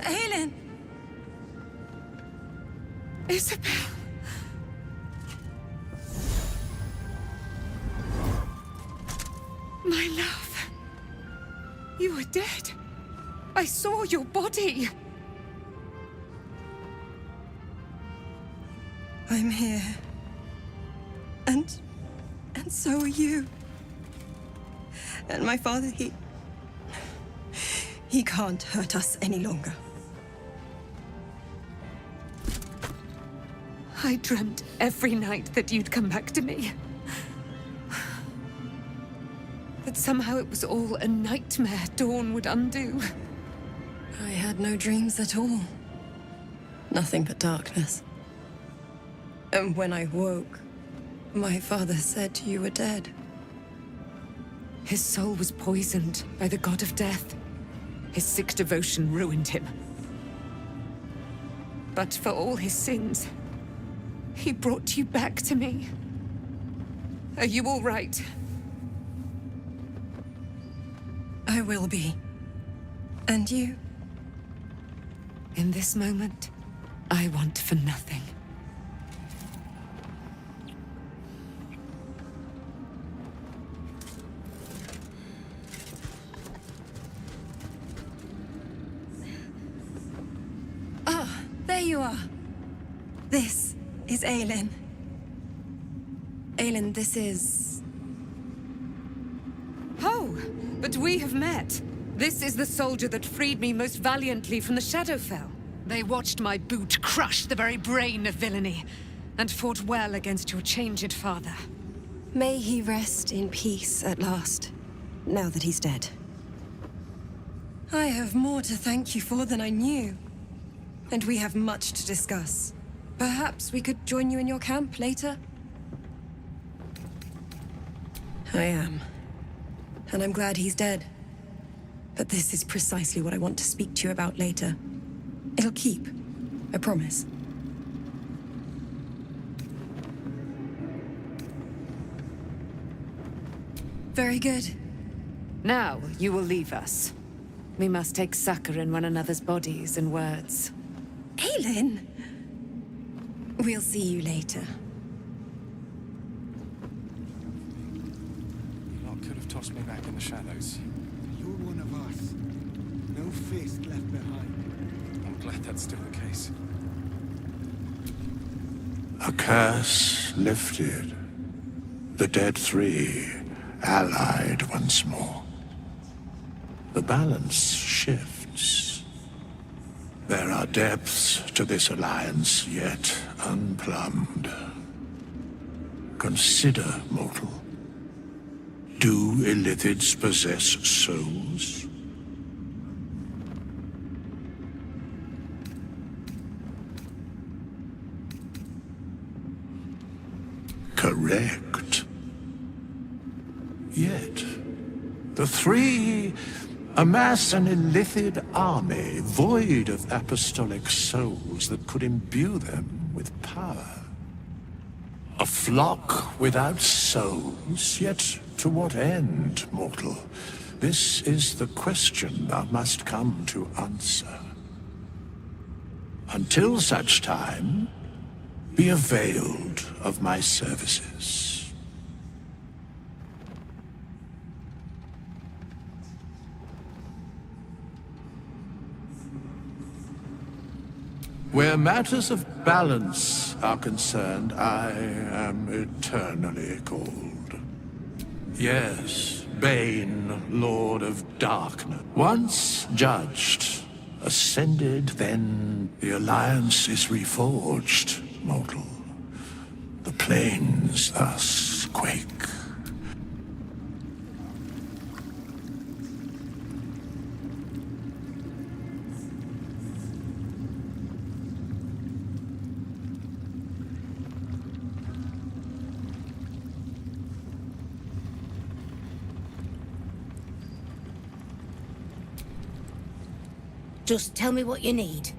Aelin! Isabel. My love. You are dead. I saw your body. I'm here. And so are you. And my father, he can't hurt us any longer. I dreamt every night that you'd come back to me. That somehow it was all a nightmare Dawn would undo. I had no dreams at all. Nothing but darkness. And when I woke, my father said you were dead. His soul was poisoned by the god of death. His sick devotion ruined him. But for all his sins, he brought you back to me. Are you all right? I will be. And you? In this moment, I want for nothing. Ah, there you are. This is Aelin. Aelin, this is... Oh, but we have met. This is the soldier that freed me most valiantly from the Shadowfell. They watched my boot crush the very brain of villainy, and fought well against your changed father. May he rest in peace at last, now that he's dead. I have more to thank you for than I knew. And we have much to discuss. Perhaps we could join you in your camp later? I am. And I'm glad he's dead. But this is precisely what I want to speak to you about later. It'll keep. I promise. Very good. Now, you will leave us. We must take succor in one another's bodies and words. Aelin! We'll see you later. You lot could have tossed me back in the shadows. You're one of us. No fist left behind. I'm glad that's still the case. A curse lifted. The dead three allied once more. The balance shifts. There are depths to this alliance yet unplumbed. Consider, mortal. Do Illithids possess souls? Correct. Yet, the three amass an Illithid army void of apostolic souls that could imbue them with power. A flock without souls, yet to what end, mortal? This is the question thou must come to answer. Until such time, be availed of my services. Where matters of balance are concerned, I am eternally cold. Yes, Bane, Lord of Darkness. Once judged, ascended, then the Alliance is reforged, mortal. The plains thus quake. Just tell me what you need.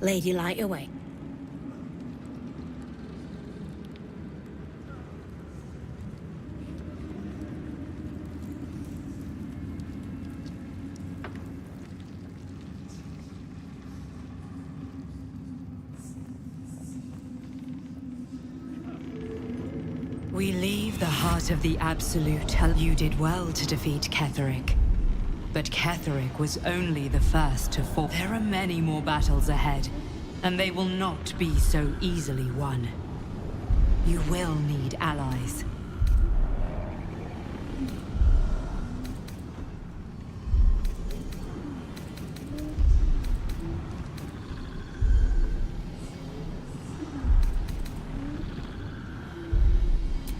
Lady, light away. We leave the heart of the Absolute. You did well to defeat Ketheric. But Ketheric was only the first to fall. There are many more battles ahead, and they will not be so easily won. You will need allies.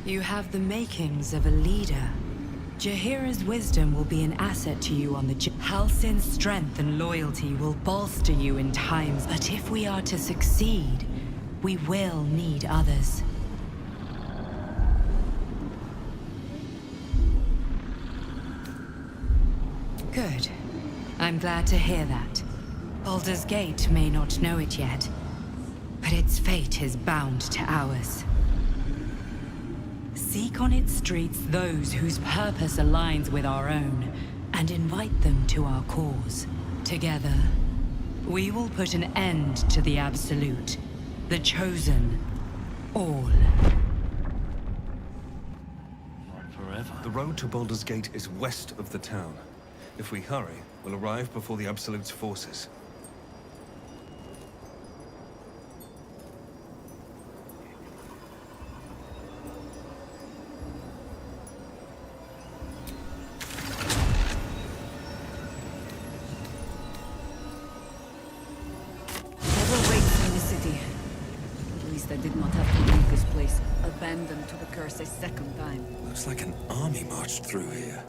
You have the makings of a leader. Jaheira's wisdom will be an asset to you on the Halsin's strength and loyalty will bolster you in times. But if we are to succeed, we will need others. Good. I'm glad to hear that. Baldur's Gate may not know it yet, but its fate is bound to ours. Seek on its streets those whose purpose aligns with our own, and invite them to our cause. Together, we will put an end to the Absolute, the Chosen, all. Not forever. The road to Baldur's Gate is west of the town. If we hurry, we'll arrive before the Absolute's forces. I did not have to leave this place, abandoned to the curse a second time. Looks like an army marched through here.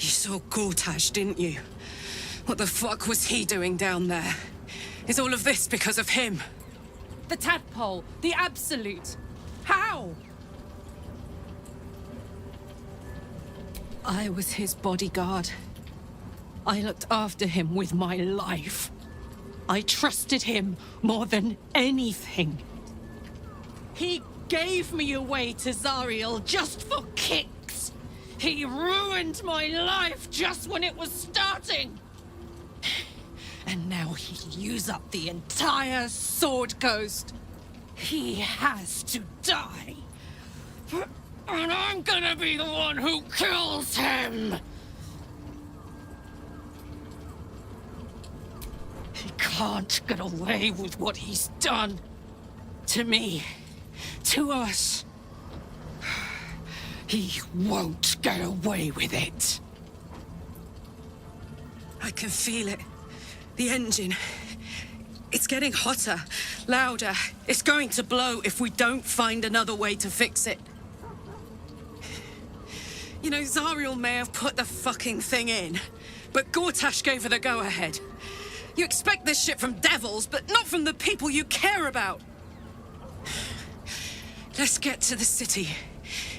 You saw Gortash, didn't you? What the fuck was he doing down there? Is all of this because of him? The tadpole! The Absolute! How? I was his bodyguard. I looked after him with my life. I trusted him more than anything. He gave me away to Zariel just for kicks. He ruined my life just when it was starting. And now he'll use up the entire Sword Coast. He has to die. And I'm gonna be the one who kills him. He can't get away with what he's done. To me. To us. He won't get away with it. I can feel it. The engine. It's getting hotter, louder. It's going to blow if we don't find another way to fix it. You know, Zariel may have put the fucking thing in, but Gortash gave her the go-ahead. You expect this shit from devils, but not from the people you care about. Let's get to the city.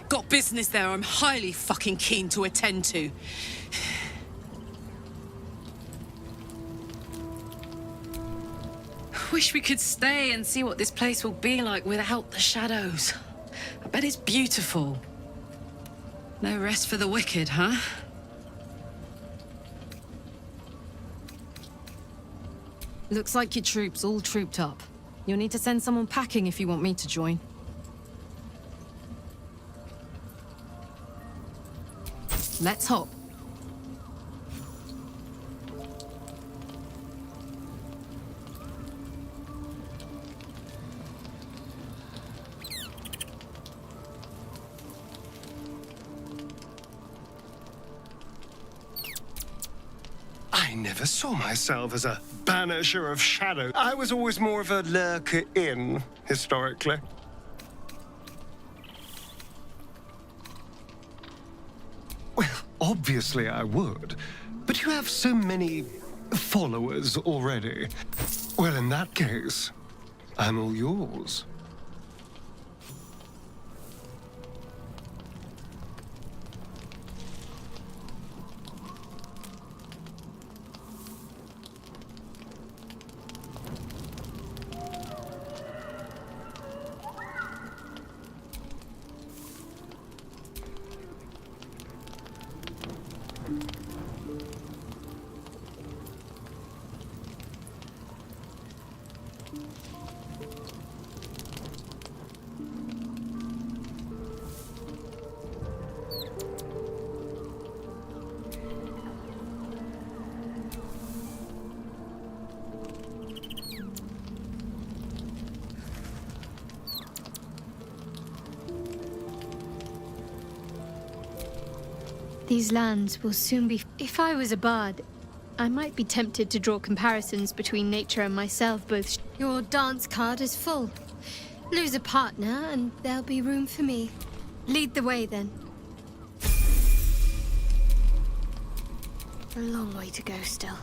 Got business there I'm highly fucking keen to attend to. Wish we could stay and see what this place will be like without the shadows. I bet it's beautiful. No rest for the wicked, huh? Looks like your troops all trooped up. You'll need to send someone packing if you want me to join. Let's hop. never saw myself as a banisher of shadow. I was always more of a lurker-in, historically. Well, obviously I would. But you have so many followers already. Well, in that case, I'm all yours. These lands will soon be... If I was a bard, I might be tempted to draw comparisons between nature and myself, both... Your dance card is full. Lose a partner, and there'll be room for me. Lead the way, then. A long way to go still.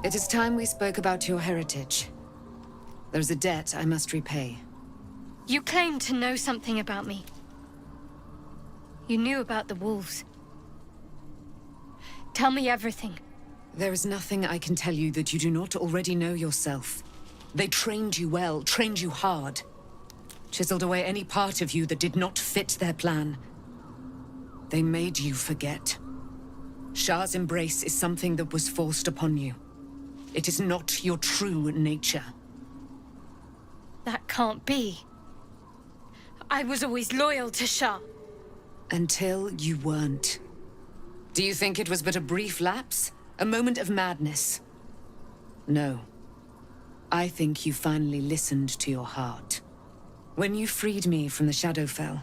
It is time we spoke about your heritage. There's a debt I must repay. You claim to know something about me. You knew about the wolves. Tell me everything. There is nothing I can tell you that you do not already know yourself. They trained you well, trained you hard. Chiseled away any part of you that did not fit their plan. They made you forget. Shah's embrace is something that was forced upon you. It is not your true nature. That can't be. I was always loyal to Shah. Until you weren't. Do you think it was but a brief lapse? A moment of madness? No. I think you finally listened to your heart. When you freed me from the Shadowfell,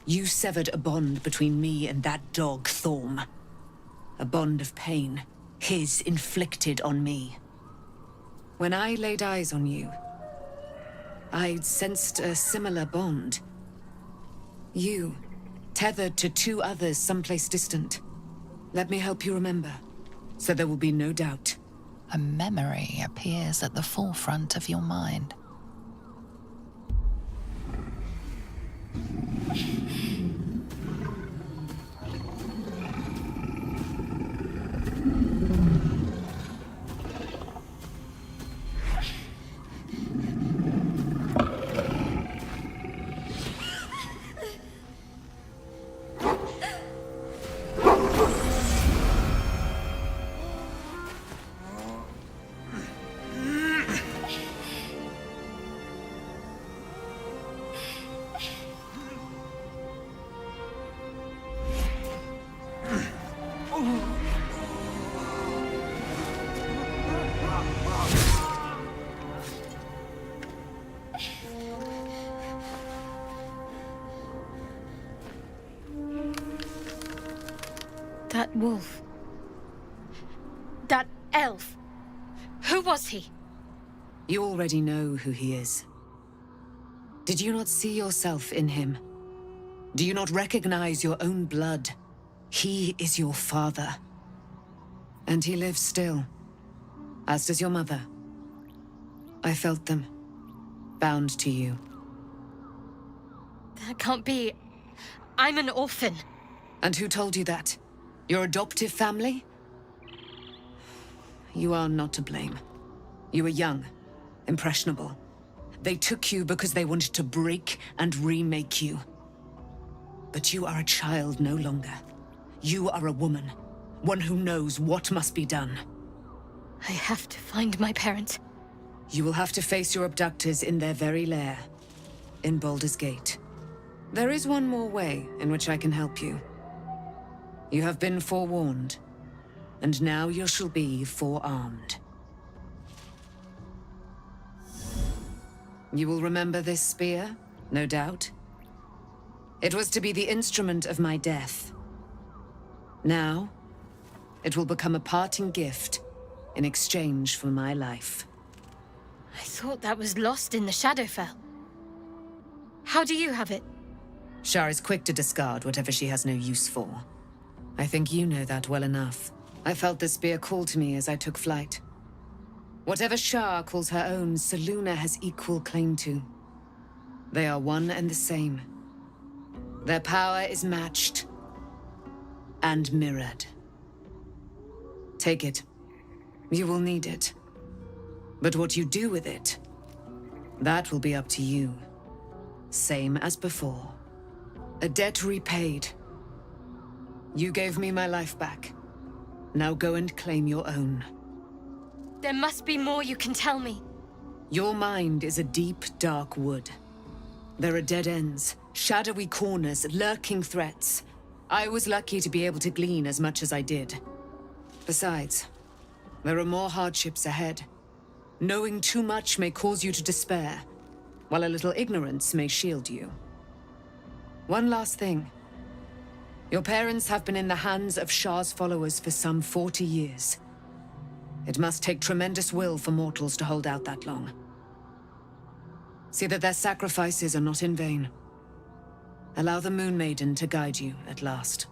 you severed a bond between me and that dog, Thorm. A bond of pain. His inflicted on me. When I laid eyes on you, I sensed a similar bond. You, tethered to two others someplace distant. Let me help you remember, so there will be no doubt. A memory appears at the forefront of your mind. That wolf. That elf. Who was he? You already know who he is. Did you not see yourself in him? Do you not recognize your own blood? He is your father. And he lives still. As does your mother. I felt them. Bound to you. That can't be. I'm an orphan. And who told you that? Your adoptive family? You are not to blame. You were young, impressionable. They took you because they wanted to break and remake you. But you are a child no longer. You are a woman, one who knows what must be done. I have to find my parents. You will have to face your abductors in their very lair, in Baldur's Gate. There is one more way in which I can help you. You have been forewarned. and now you shall be forearmed. You will remember this spear, no doubt. It was to be the instrument of my death. Now, it will become a parting gift in exchange for my life. I thought that was lost in the Shadowfell. How do you have it? Shar is quick to discard whatever she has no use for. I think you know that well enough. I felt the spear call to me as I took flight. Whatever Shar calls her own, Selûne has equal claim to. They are one and the same. Their power is matched and mirrored. Take it. You will need it. But what you do with it, that will be up to you. Same as before. A debt repaid. You gave me my life back. Now go and claim your own. There must be more you can tell me. Your mind is a deep, dark wood. There are dead ends, shadowy corners, lurking threats. I was lucky to be able to glean as much as I did. Besides, there are more hardships ahead. Knowing too much may cause you to despair, while a little ignorance may shield you. One last thing. Your parents have been in the hands of Shar's followers for some 40 years. It must take tremendous will for mortals to hold out that long. See that their sacrifices are not in vain. Allow the Moon Maiden to guide you at last.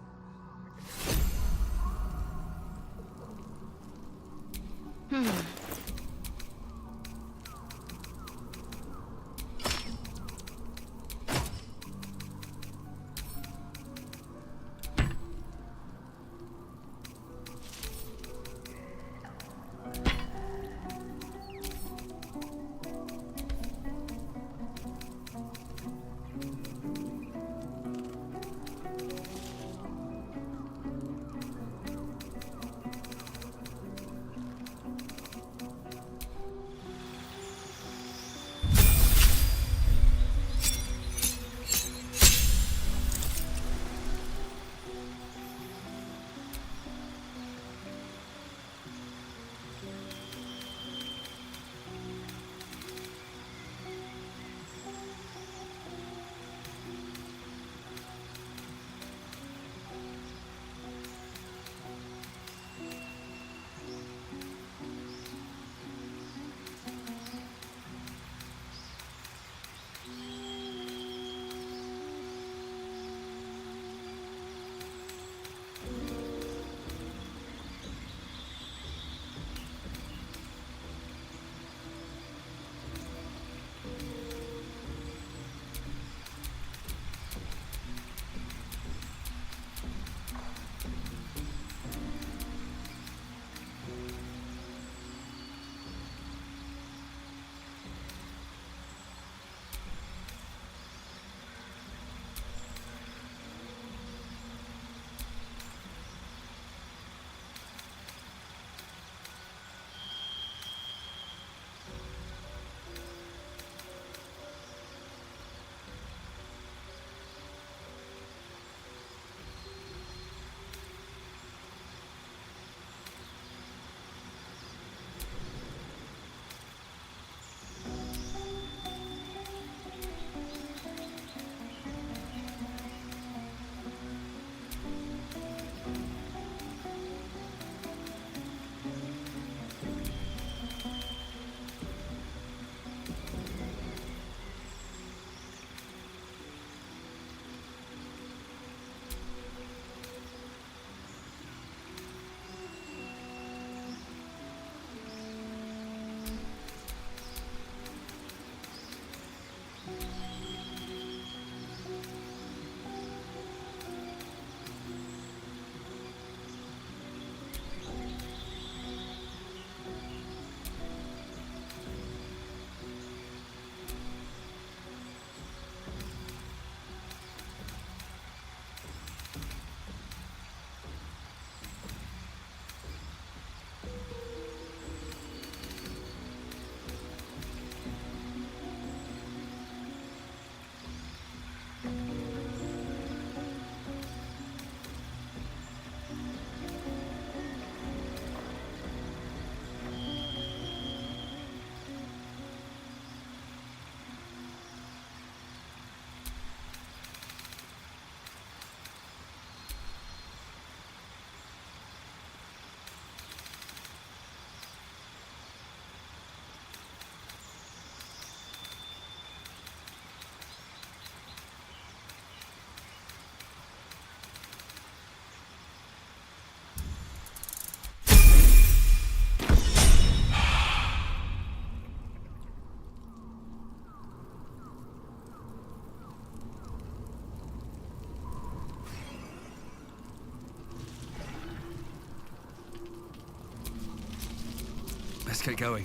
Let's get going.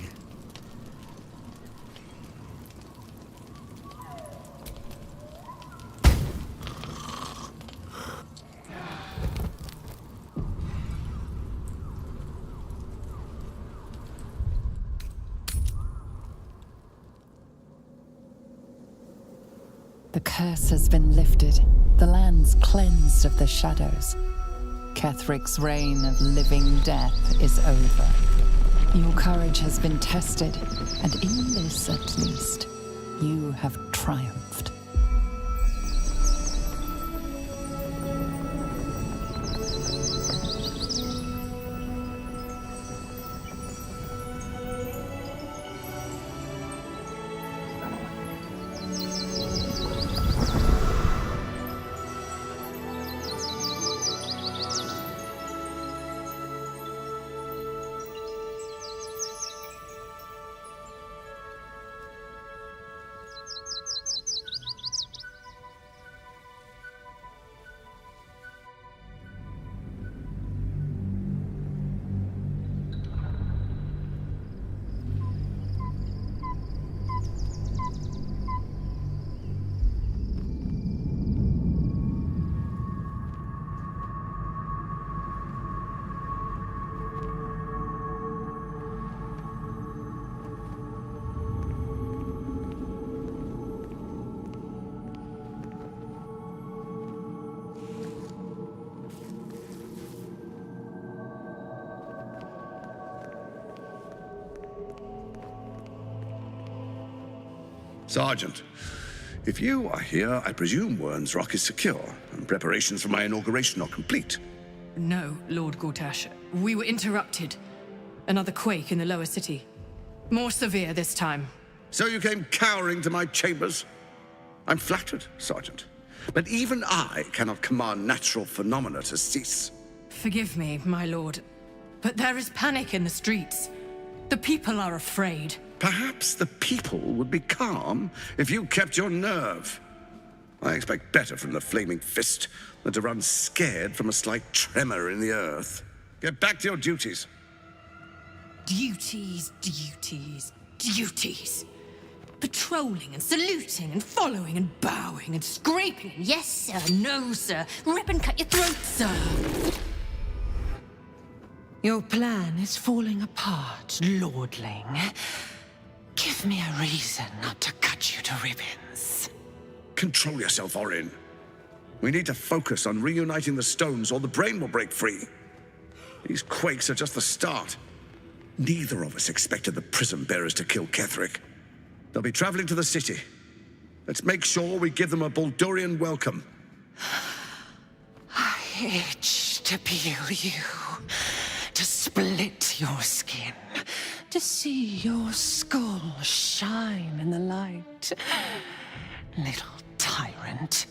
The curse has been lifted, the land's cleansed of the shadows. Kethric's reign of living death is over. Your courage has been tested, and in this at least, you have triumphed. Sergeant, if you are here, I presume Wern's Rock is secure, and preparations for my inauguration are complete. No, Lord Gortash. We were interrupted. Another quake in the lower city. More severe this time. So you came cowering to my chambers? I'm flattered, Sergeant. But even I cannot command natural phenomena to cease. Forgive me, my lord, but there is panic in the streets. The people are afraid. Perhaps the people would be calm if you kept your nerve. I expect better from the flaming fist than to run scared from a slight tremor in the earth. Get back to your duties. Duties, duties, duties. Patrolling and saluting and following and bowing and scraping. Yes, sir. No, sir. Rip and cut your throat, sir. Your plan is falling apart, lordling. Give me a reason not to cut you to ribbons. Control yourself, Orin. We need to focus on reuniting the stones or the brain will break free. These quakes are just the start. Neither of us expected the prism bearers to kill Ketheric. They'll be traveling to the city. Let's make sure we give them a Baldurian welcome. I itch to peel you, to split your skin, to see your skull shine in the light. Little tyrant.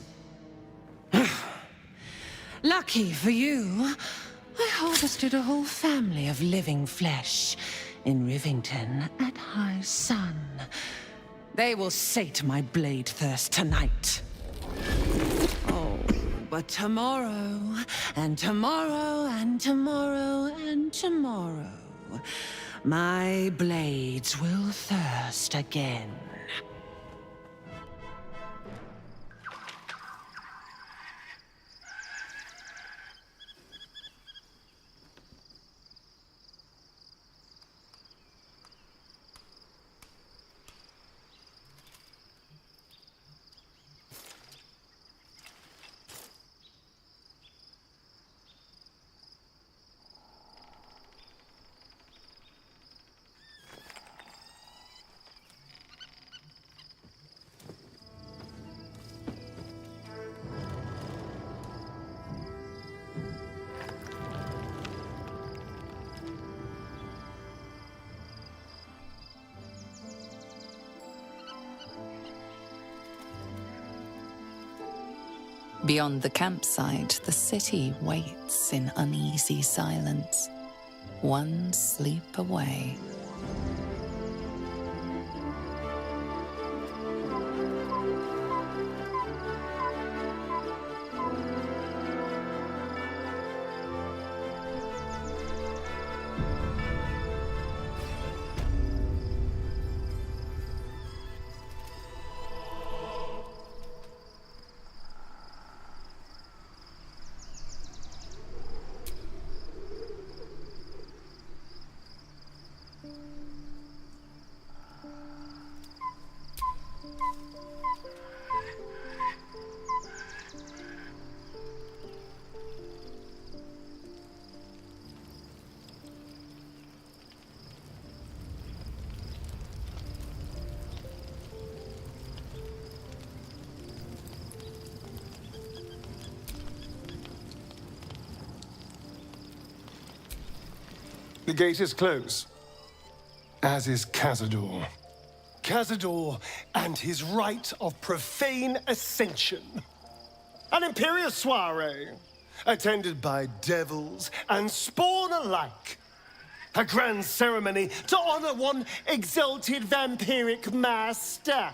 Lucky for you, I harvested a whole family of living flesh in Rivington at high sun. They will sate my blade thirst tonight. Oh, but tomorrow, and tomorrow, and tomorrow, and tomorrow, my blades will thirst again. Beyond the campsite, the city waits in uneasy silence, one sleep away. The gate is closed, as is Cazador. Cazador and his rite of profane ascension. An imperial soiree, attended by devils and spawn alike. A grand ceremony to honor one exalted vampiric master.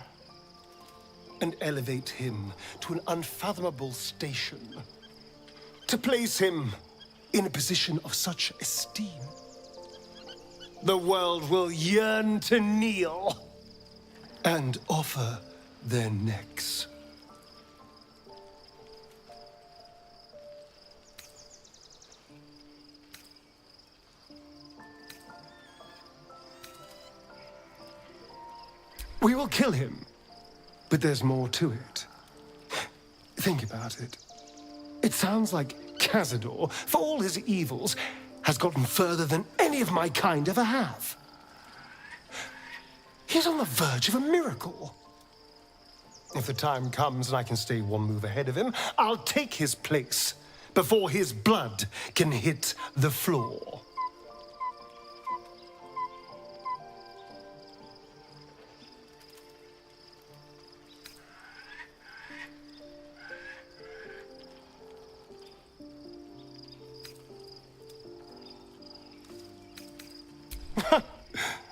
And elevate him to an unfathomable station. To place him in a position of such esteem. The world will yearn to kneel and offer their necks. We will kill him, but there's more to it. Think about it. It sounds like Cazador, for all his evils, has gotten further than any of my kind ever have. He's on the verge of a miracle. If the time comes and I can stay one move ahead of him, I'll take his place before his blood can hit the floor.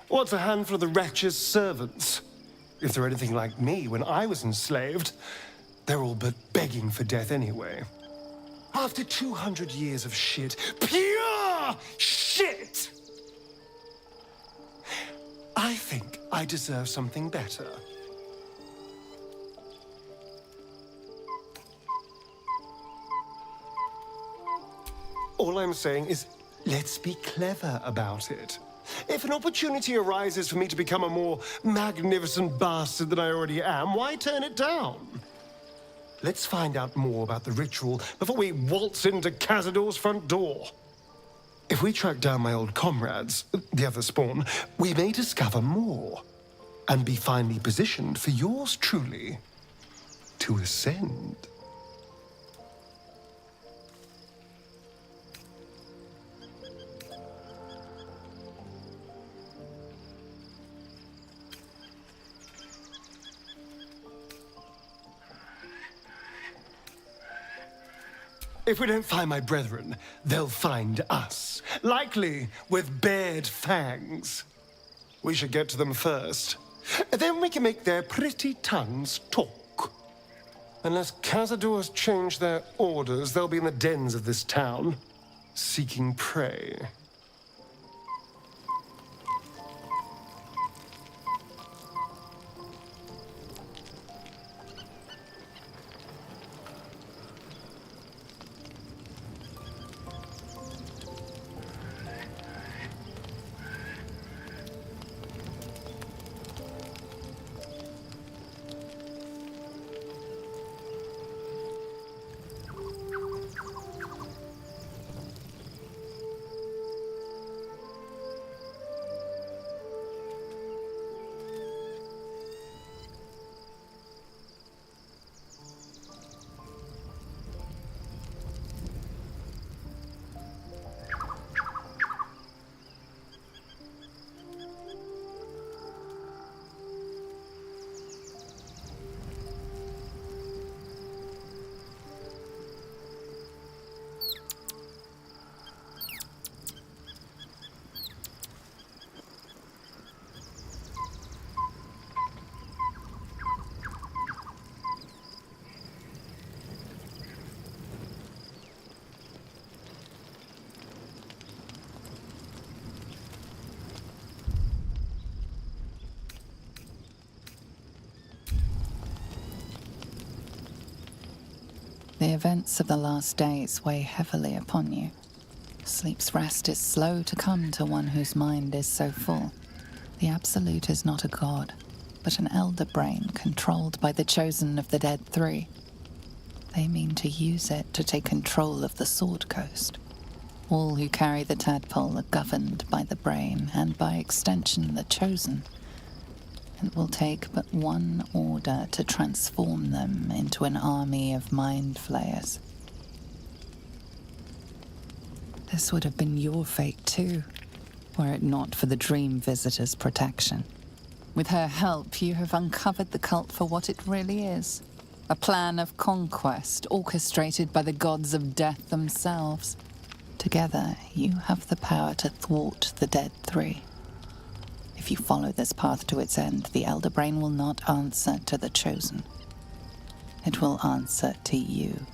What's a handful of the wretch's servants? If they're anything like me when I was enslaved, they're all but begging for death anyway. After 200 years of shit, pure shit! I think I deserve something better. All I'm saying is, let's be clever about it. If an opportunity arises for me to become a more magnificent bastard than I already am, why turn it down? Let's find out more about the ritual before we waltz into Cazador's front door. If we track down my old comrades, the other spawn, we may discover more and be finally positioned for yours truly to ascend. If we don't find my brethren, they'll find us, likely with bared fangs. We should get to them first. Then we can make their pretty tongues talk. Unless Cazador's changed their orders, they'll be in the dens of this town, seeking prey. The events of the last days weigh heavily upon you. Sleep's rest is slow to come to one whose mind is so full. The Absolute is not a god, but an elder brain controlled by the chosen of the Dead Three. They mean to use it to take control of the Sword Coast. All who carry the tadpole are governed by the brain, and by extension the chosen. It will take but one order to transform them into an army of mind flayers. This would have been your fate too, were it not for the Dream Visitor's protection. With her help, you have uncovered the cult for what it really is. A plan of conquest orchestrated by the gods of death themselves. Together, you have the power to thwart the Dead Three. If you follow this path to its end, the Elder Brain will not answer to the Chosen. It will answer to you.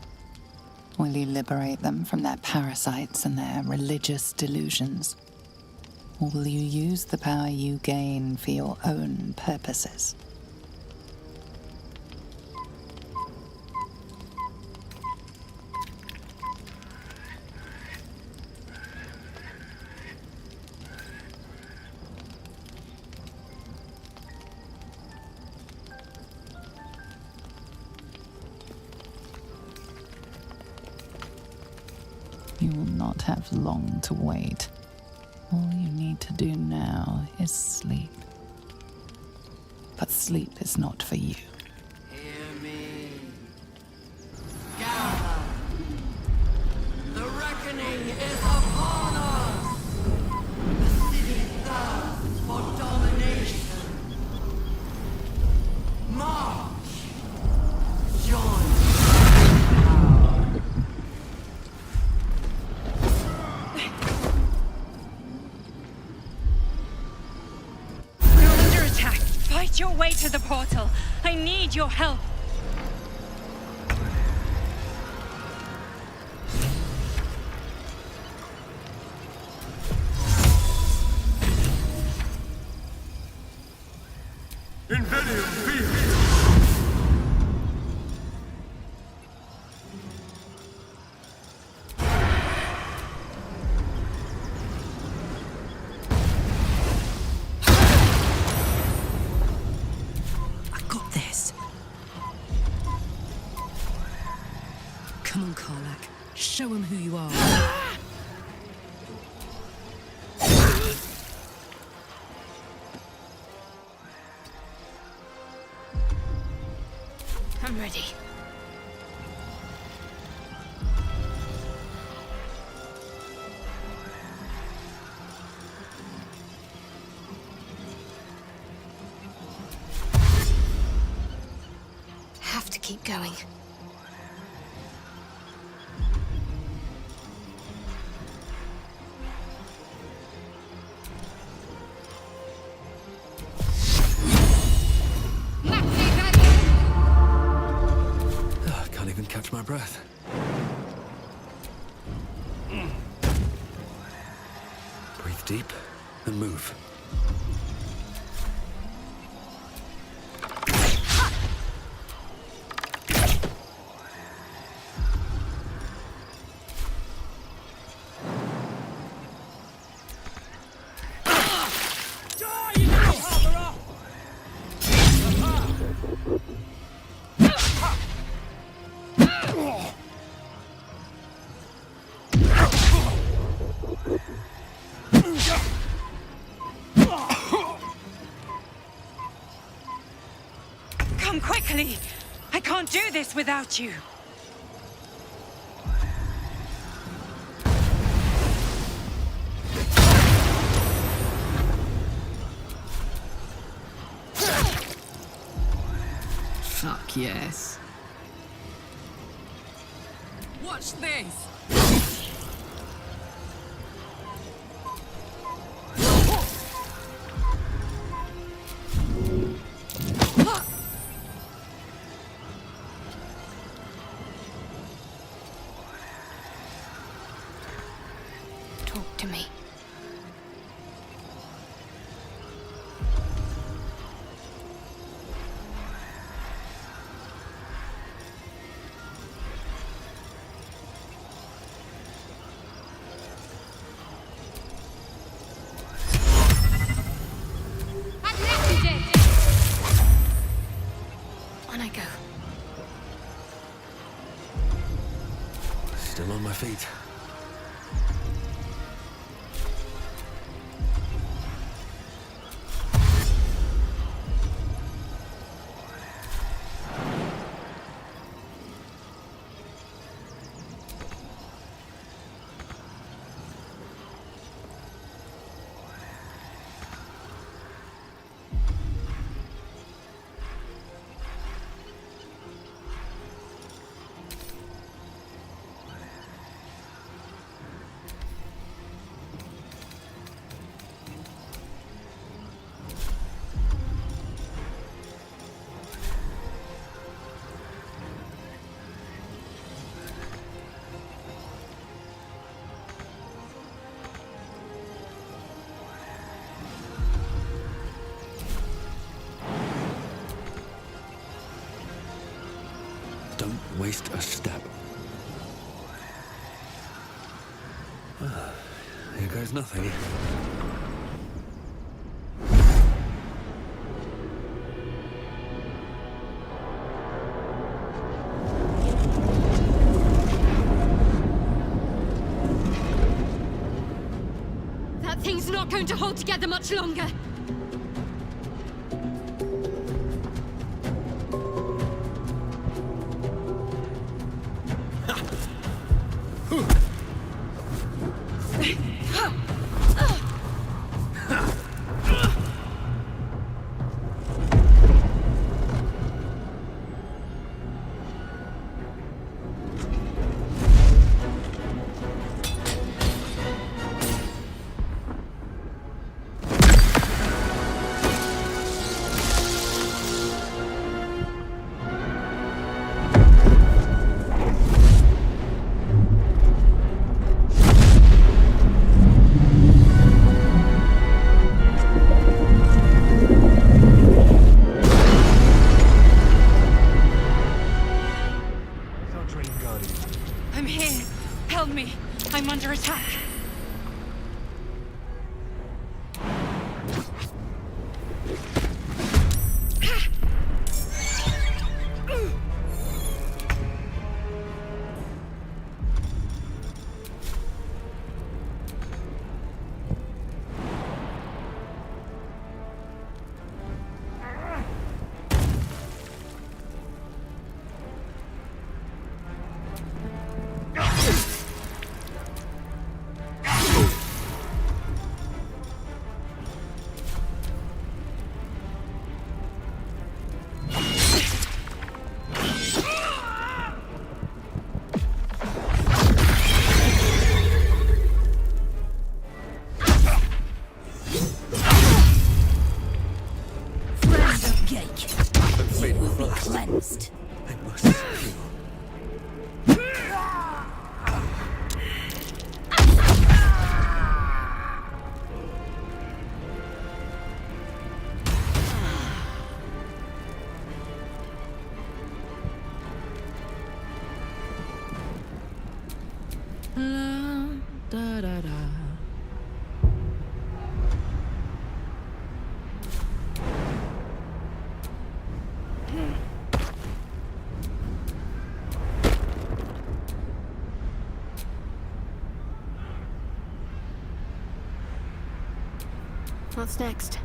Will you liberate them from their parasites and their religious delusions? Or will you use the power you gain for your own purposes? You will not have long to wait. All you need to do now is sleep. But sleep is not for you. Hear me. Gather. The reckoning is upon us. The city thirsts for domination. March. Join. Fight your way to the portal. I need your help. Come on, Karlach. Show him who you are. I'm ready. Have to keep going. Catch my breath. Breathe deep and move. Come quickly! I can't do this without you! Fuck yes. Watch this! Talk to me. On I go. Still on my feet. Don't waste a step. Here goes nothing. That thing's not going to hold together much longer. I'm here. Help me. I'm under attack. Cleansed. I must heal. Da da da. What's next?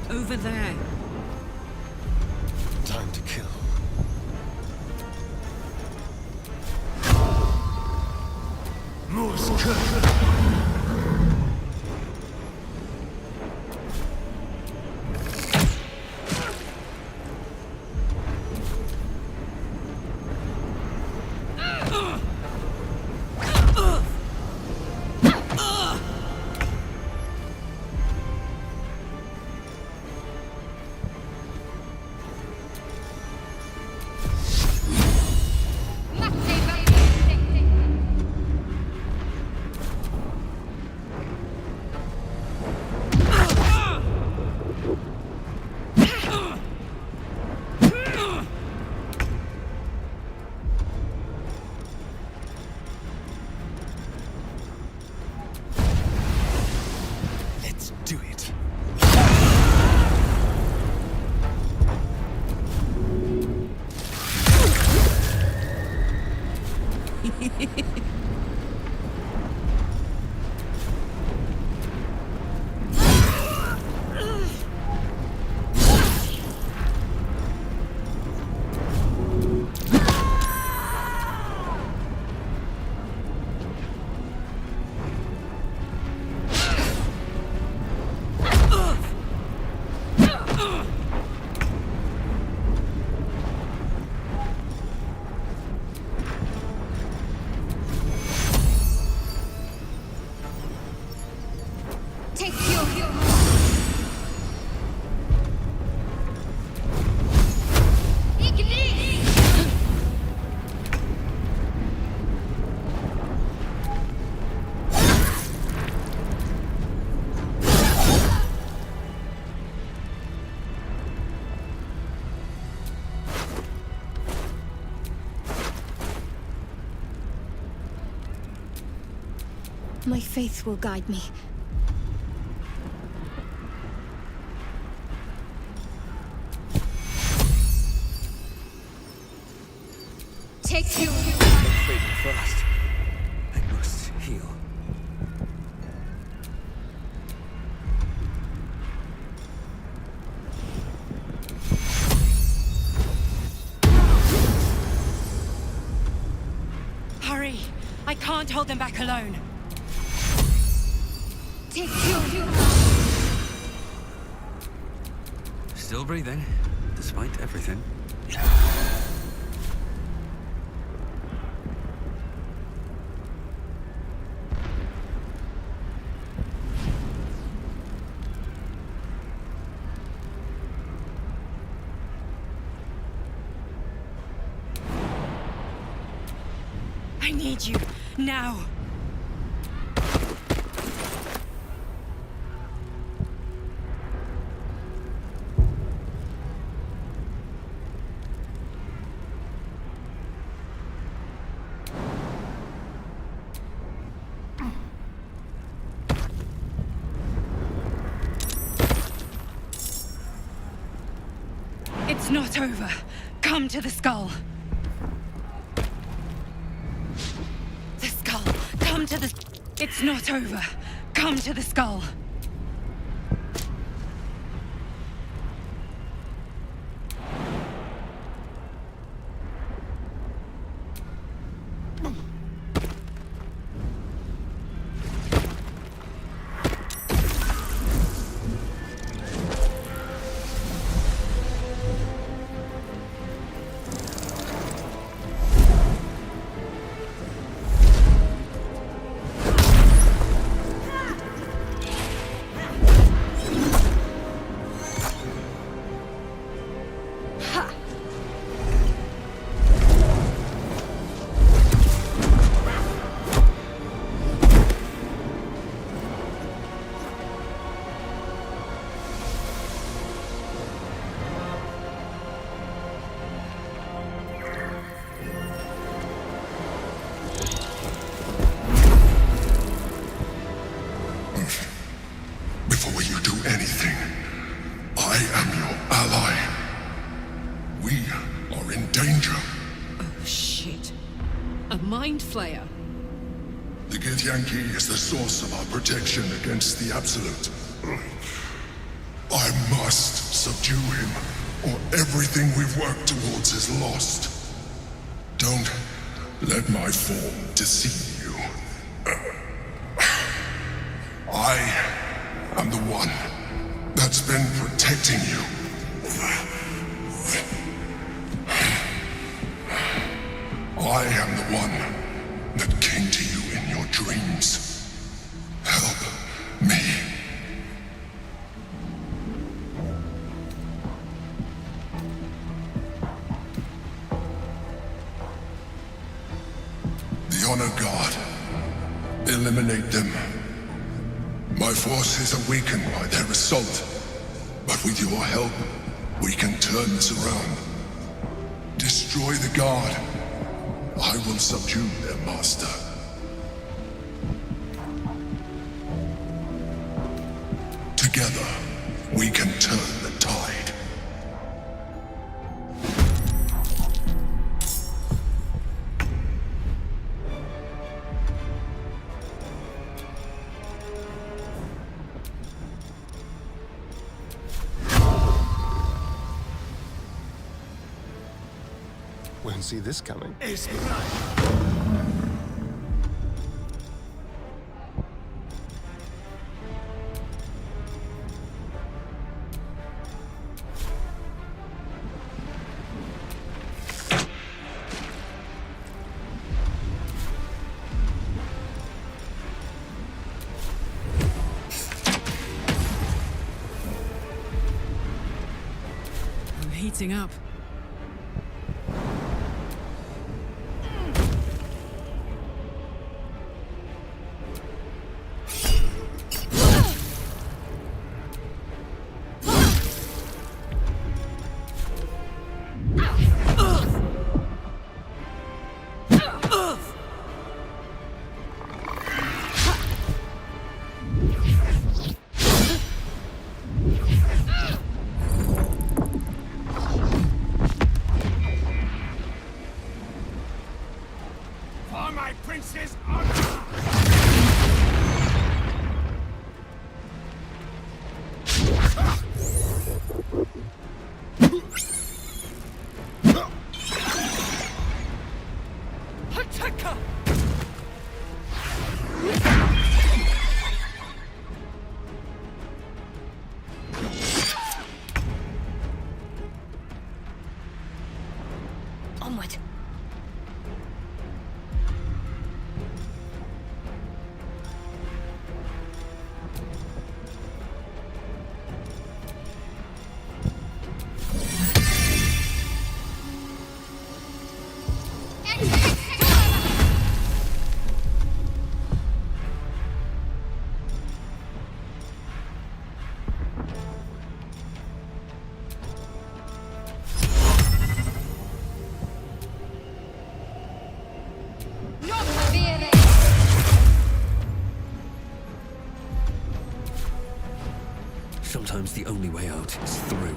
Over there. Time to kill. My faith will guide me. Take you! Freedom first. I must heal. Hurry! I can't hold them back alone. Take you! Still breathing, despite everything. I need you, now! It's not over. Come to the skull. The skull. Come to the... It's not over. Come to the skull. Before you do anything, I am your ally. We are in danger. Oh, shit. A mind flayer. The Githyanki is the source of our protection against the Absolute. I must subdue him, or everything we've worked towards is lost. Don't let my form deceive you. I am the one that's been protecting you. I am the one that came to you in your dreams. Help me. The Honor Guard. Eliminate them. My forces are weakened by their assault, but with your help, we can turn this around. Destroy the Guard. I will subdue their master. Together, we can turn the tide. Won't see this coming. I'm heating up. Onward! Sometimes the only way out is through.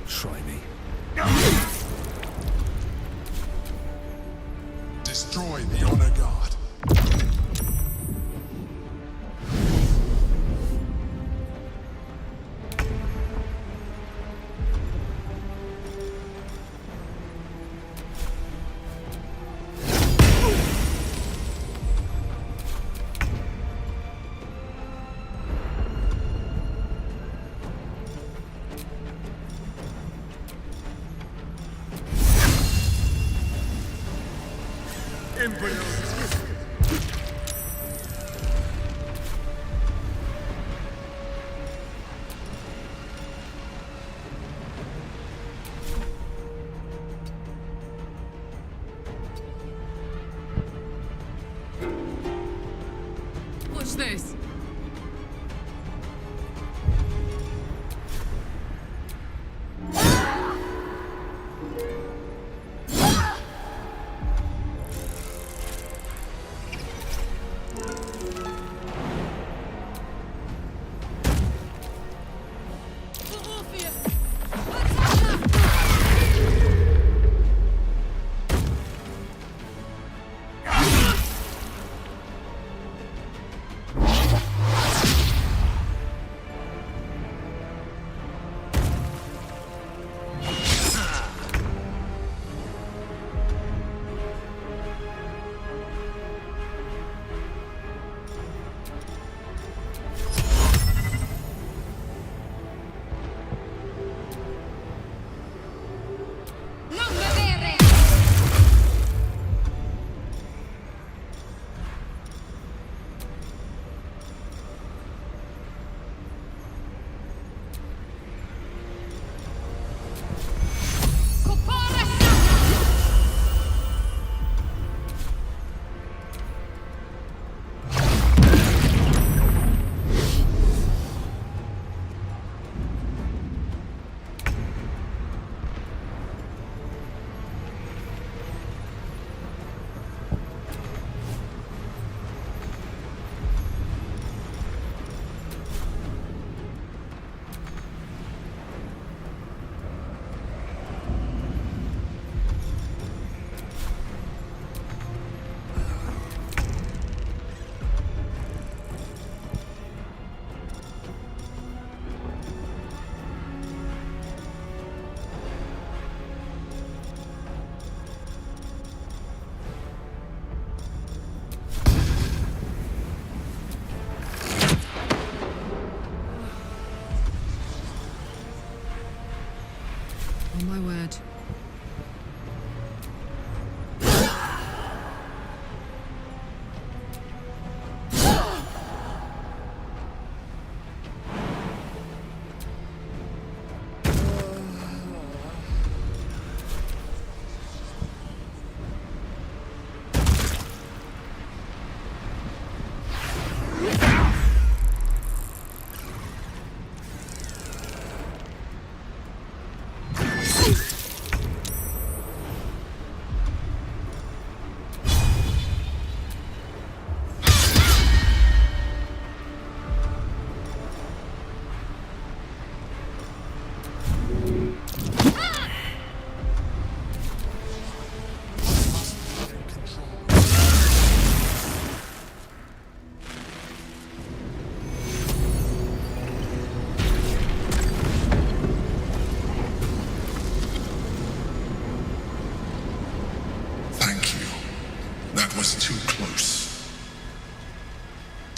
Try me. Destroy the Honor Guard. Watch this.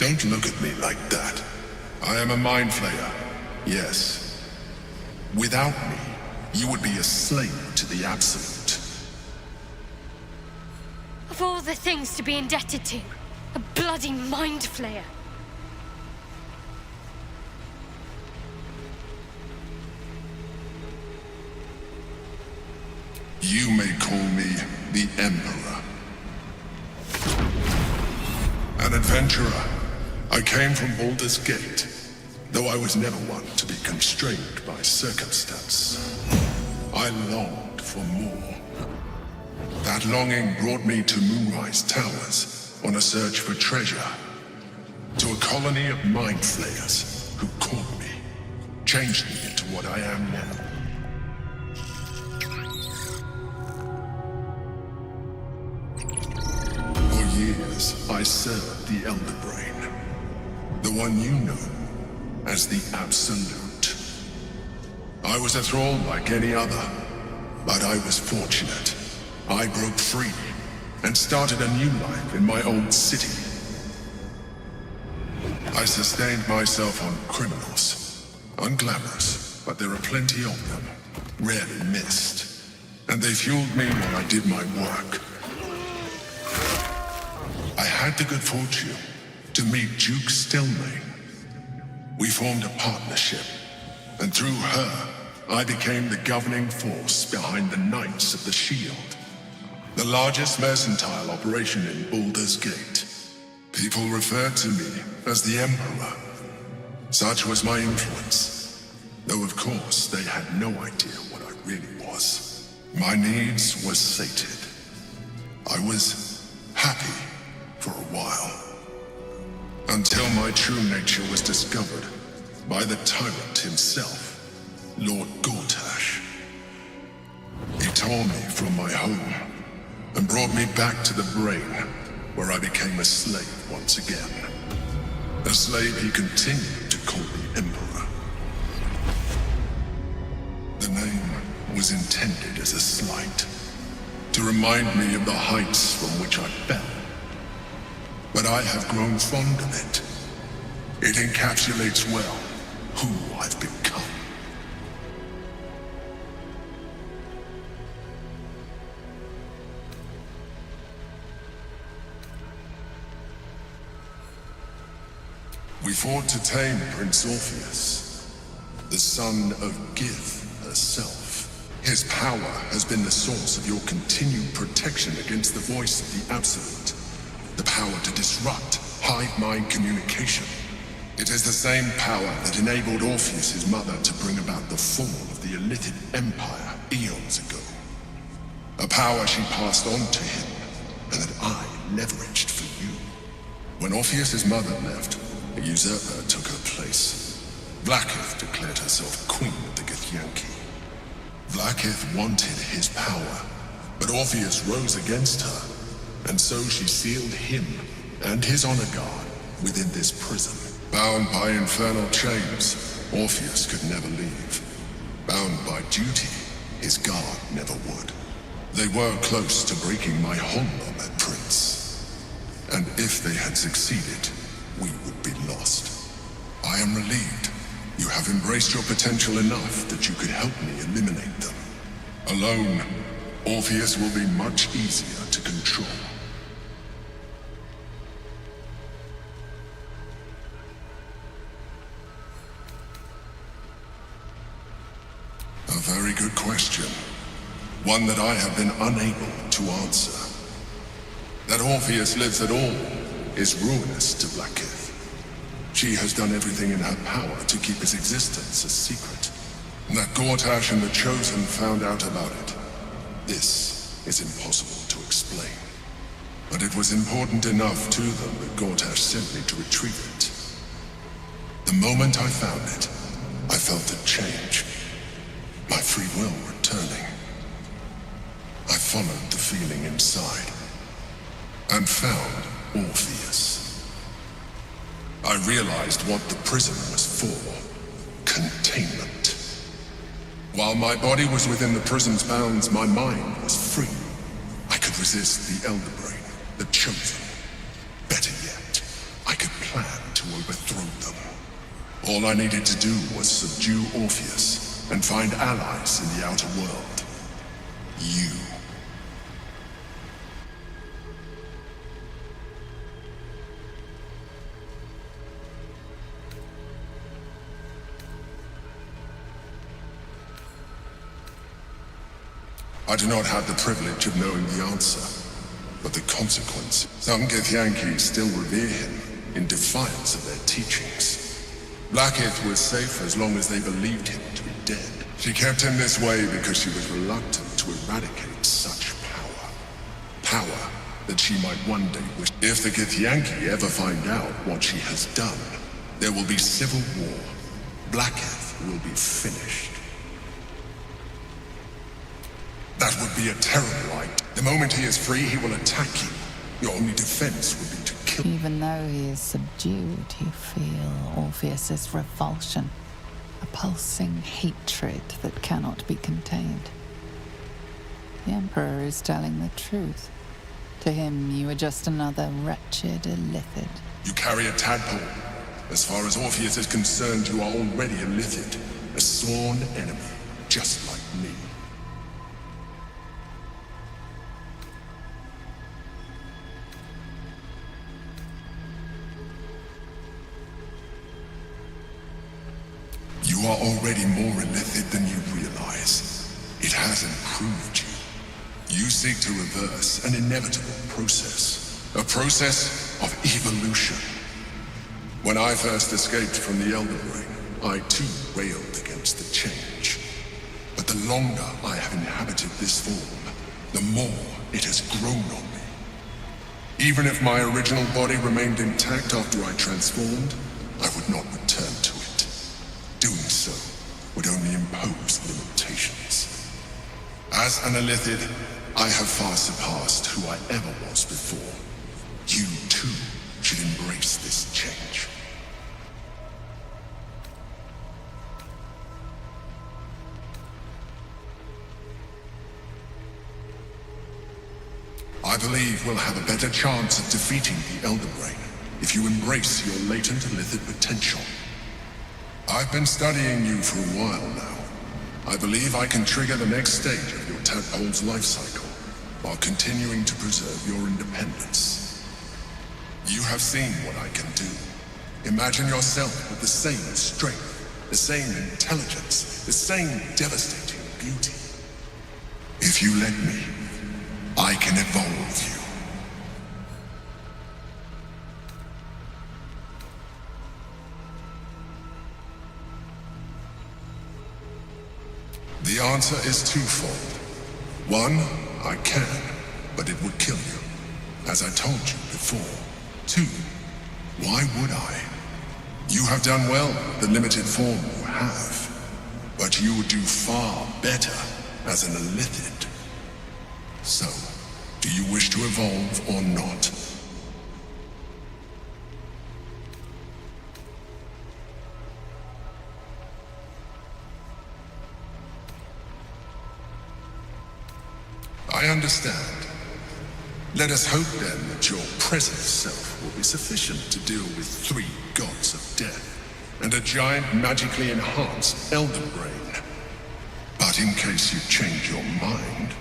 Don't look at me like that. I am a mind flayer, yes. Without me, you would be a slave to the Absolute. Of all the things to be indebted to, a bloody mind flayer. You may call me the Emperor. An adventurer. I came from Baldur's Gate, though I was never one to be constrained by circumstance. I longed for more. That longing brought me to Moonrise Towers on a search for treasure. To a colony of mind flayers who caught me, changed me into what I am now. For years, I served the Elder Brain, the one you know as the Absolute. I was a thrall like any other, but I was fortunate. I broke free and started a new life in my old city. I sustained myself on criminals. Unglamorous, but there are plenty of them. Rarely missed. And they fueled me while I did my work. I had the good fortune to meet Duke Stelmane. We formed a partnership, and through her, I became the governing force behind the Knights of the Shield. The largest mercantile operation in Baldur's Gate. People referred to me as the Emperor. Such was my influence. Though of course they had no idea what I really was. My needs were sated. I was happy for a while. Until my true nature was discovered by the tyrant himself, Lord Gortash. He tore me from my home and brought me back to the Brain, where I became a slave once again. A slave he continued to call the Emperor. The name was intended as a slight, to remind me of the heights from which I fell. But I have grown fond of it. It encapsulates well who I've become. We fought to tame Prince Orpheus, the son of Gith herself. His power has been the source of your continued protection against the voice of the Absolute. The power to disrupt hive-mind communication. It is the same power that enabled Orpheus's mother to bring about the fall of the Illithid Empire eons ago. A power she passed on to him, and that I leveraged for you. When Orpheus's mother left, a usurper took her place. Vlaakith declared herself queen of the Githyanki. Vlaakith wanted his power, but Orpheus rose against her, and so she sealed him and his honor guard within this prison. Bound by infernal chains, Orpheus could never leave. Bound by duty, his guard never would. They were close to breaking my hold on that prince. And if they had succeeded, we would be lost. I am relieved. You have embraced your potential enough that you could help me eliminate them. Alone, Orpheus will be much easier to control. A very good question. One that I have been unable to answer. That Orpheus lives at all is ruinous to Vlaakith. She has done everything in her power to keep his existence a secret. That Gortash and the Chosen found out about it. This is impossible to explain. But it was important enough to them that Gortash sent me to retrieve it. The moment I found it, I felt a change. My free will returning. I followed the feeling inside and found Orpheus. I realized what the prison was for. Containment. While my body was within the prison's bounds, my mind was free. I could resist the Elder Brain, the Chosen. Better yet, I could plan. All I needed to do was subdue Orpheus and find allies in the outer world. You. I do not have the privilege of knowing the answer, but the consequence. Some Githyanki still revere him in defiance of their teachings. Blackith was safe as long as they believed him to be dead. She kept him this way because she was reluctant to eradicate such power. Power that she might one day wish. If the Githyanki ever find out what she has done, there will be civil war. Blackith will be finished. That would be a terrible act. The moment he is free, he will attack you. Your only defense would be to kill. Even though he is subdued, you feel Orpheus's revulsion. A pulsing hatred that cannot be contained. The Emperor is telling the truth. To him, you are just another wretched illithid. You carry a tadpole. As far as Orpheus is concerned, you are already a illithid. A sworn enemy, just like me. You are already more illithid than you realize. It has improved you. You seek to reverse an inevitable process. A process of evolution. When I first escaped from the Elder Brain, I too railed against the change. But the longer I have inhabited this form, the more it has grown on me. Even if my original body remained intact after I transformed, I would not return to it. Doing so would only impose limitations. As an illithid, I have far surpassed who I ever was before. You, too, should embrace this change. I believe we'll have a better chance of defeating the Elder Brain if you embrace your latent illithid potential. I've been studying you for a while now. I believe I can trigger the next stage of your tadpole's life cycle, while continuing to preserve your independence. You have seen what I can do. Imagine yourself with the same strength, the same intelligence, the same devastating beauty. If you let me, I can evolve you. The answer is twofold. One, I can, but it would kill you, as I told you before. Two, why would I? You have done well with the limited form you have, but you would do far better as an illithid. So, do you wish to evolve or not? I understand. Let us hope then that your present self will be sufficient to deal with 3 gods of death and a giant magically enhanced Elder Brain. But in case you change your mind...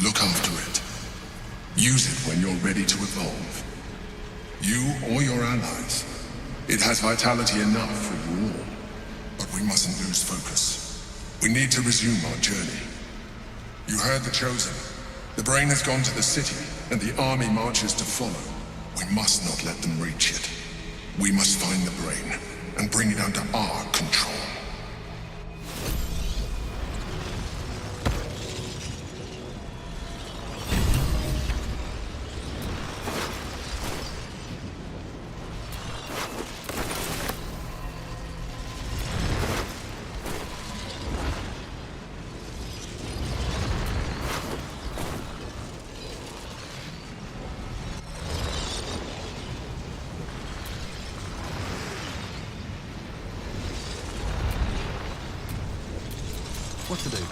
look after it. Use it when you're ready to evolve. You or your allies. It has vitality enough for you all. But we mustn't lose focus. We need to resume our journey. You heard the Chosen. The Brain has gone to the city, and the army marches to follow. We must not let them reach it. We must find the Brain, and bring it under our control. What to do?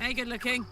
Hey, good looking.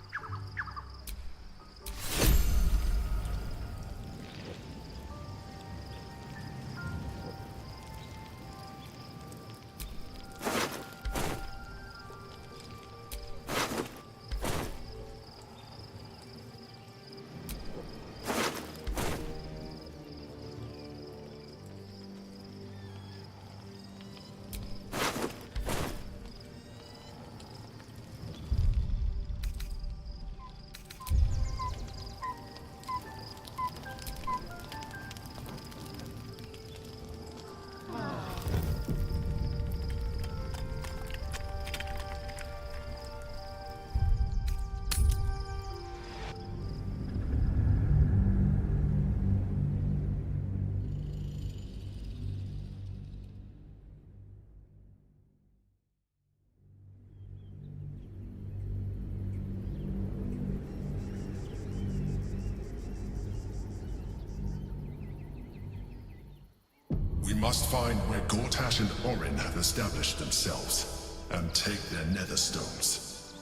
We must find where Gortash and Orin have established themselves, and take their nether stones.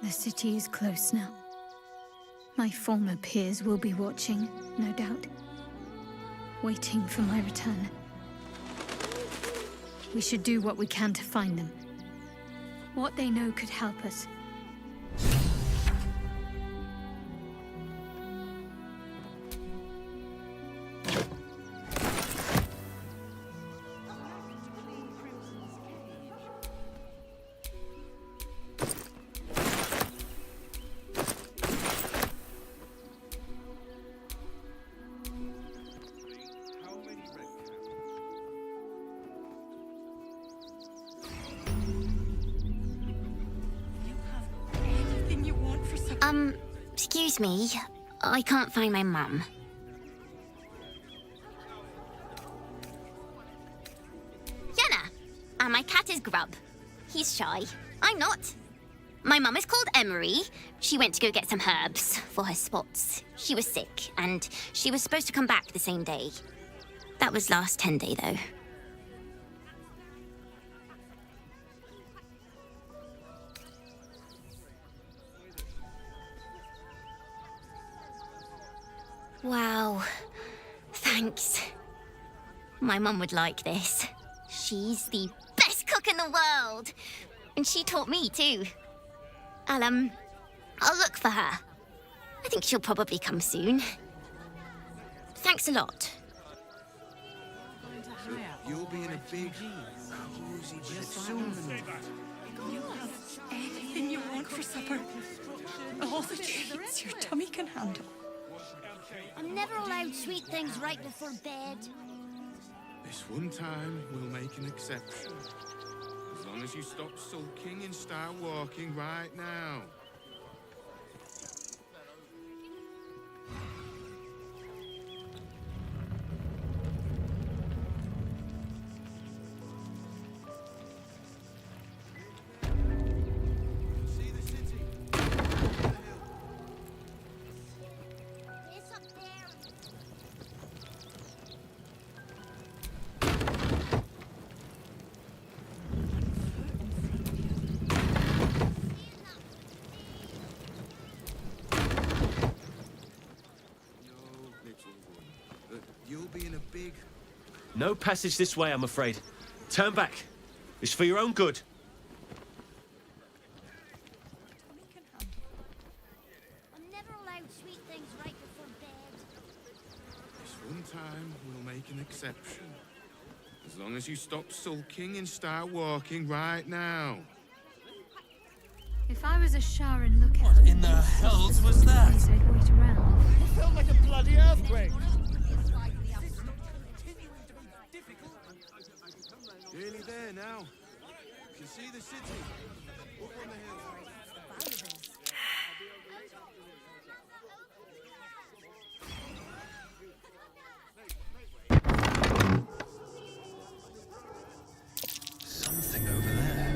The city is close now. My former peers will be watching, no doubt. Waiting for my return. We should do what we can to find them. What they know could help us. Excuse me. I can't find my mum. Yenna! And my cat is Grub. He's shy. I'm not. My mum is called Emery. She went to go get some herbs for her spots. She was sick, and she was supposed to come back the same day. That was last 10 day, though. Wow. Thanks. My mum would like this. She's the best cook in the world. And she taught me too. I'll look for her. I think she'll probably come soon. Thanks a lot. You'll be in a big, cozy soon. You have anything you want for supper. All the treats your tummy can handle. I'm never allowed sweet things right before bed. This one time, we'll make an exception. As long as you stop sulking and start walking right now. You'll be in a big... No passage this way, I'm afraid. Turn back. It's for your own good. I'm never allowed sweet things right before bed. This one time, we'll make an exception. As long as you stop sulking and start walking right now. If I was a Sharan lookout... What in the hells was that? I'd wait around. It felt like a bloody earthquake. Nearly there now. You can see the city. Up on the hill. Something over there.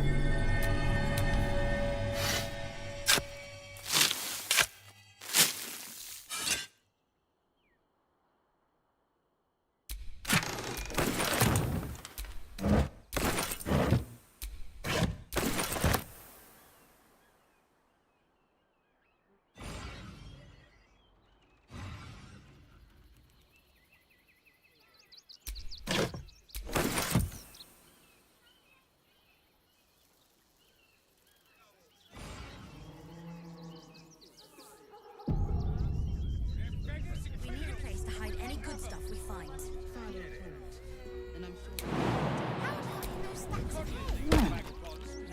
good stuff we find.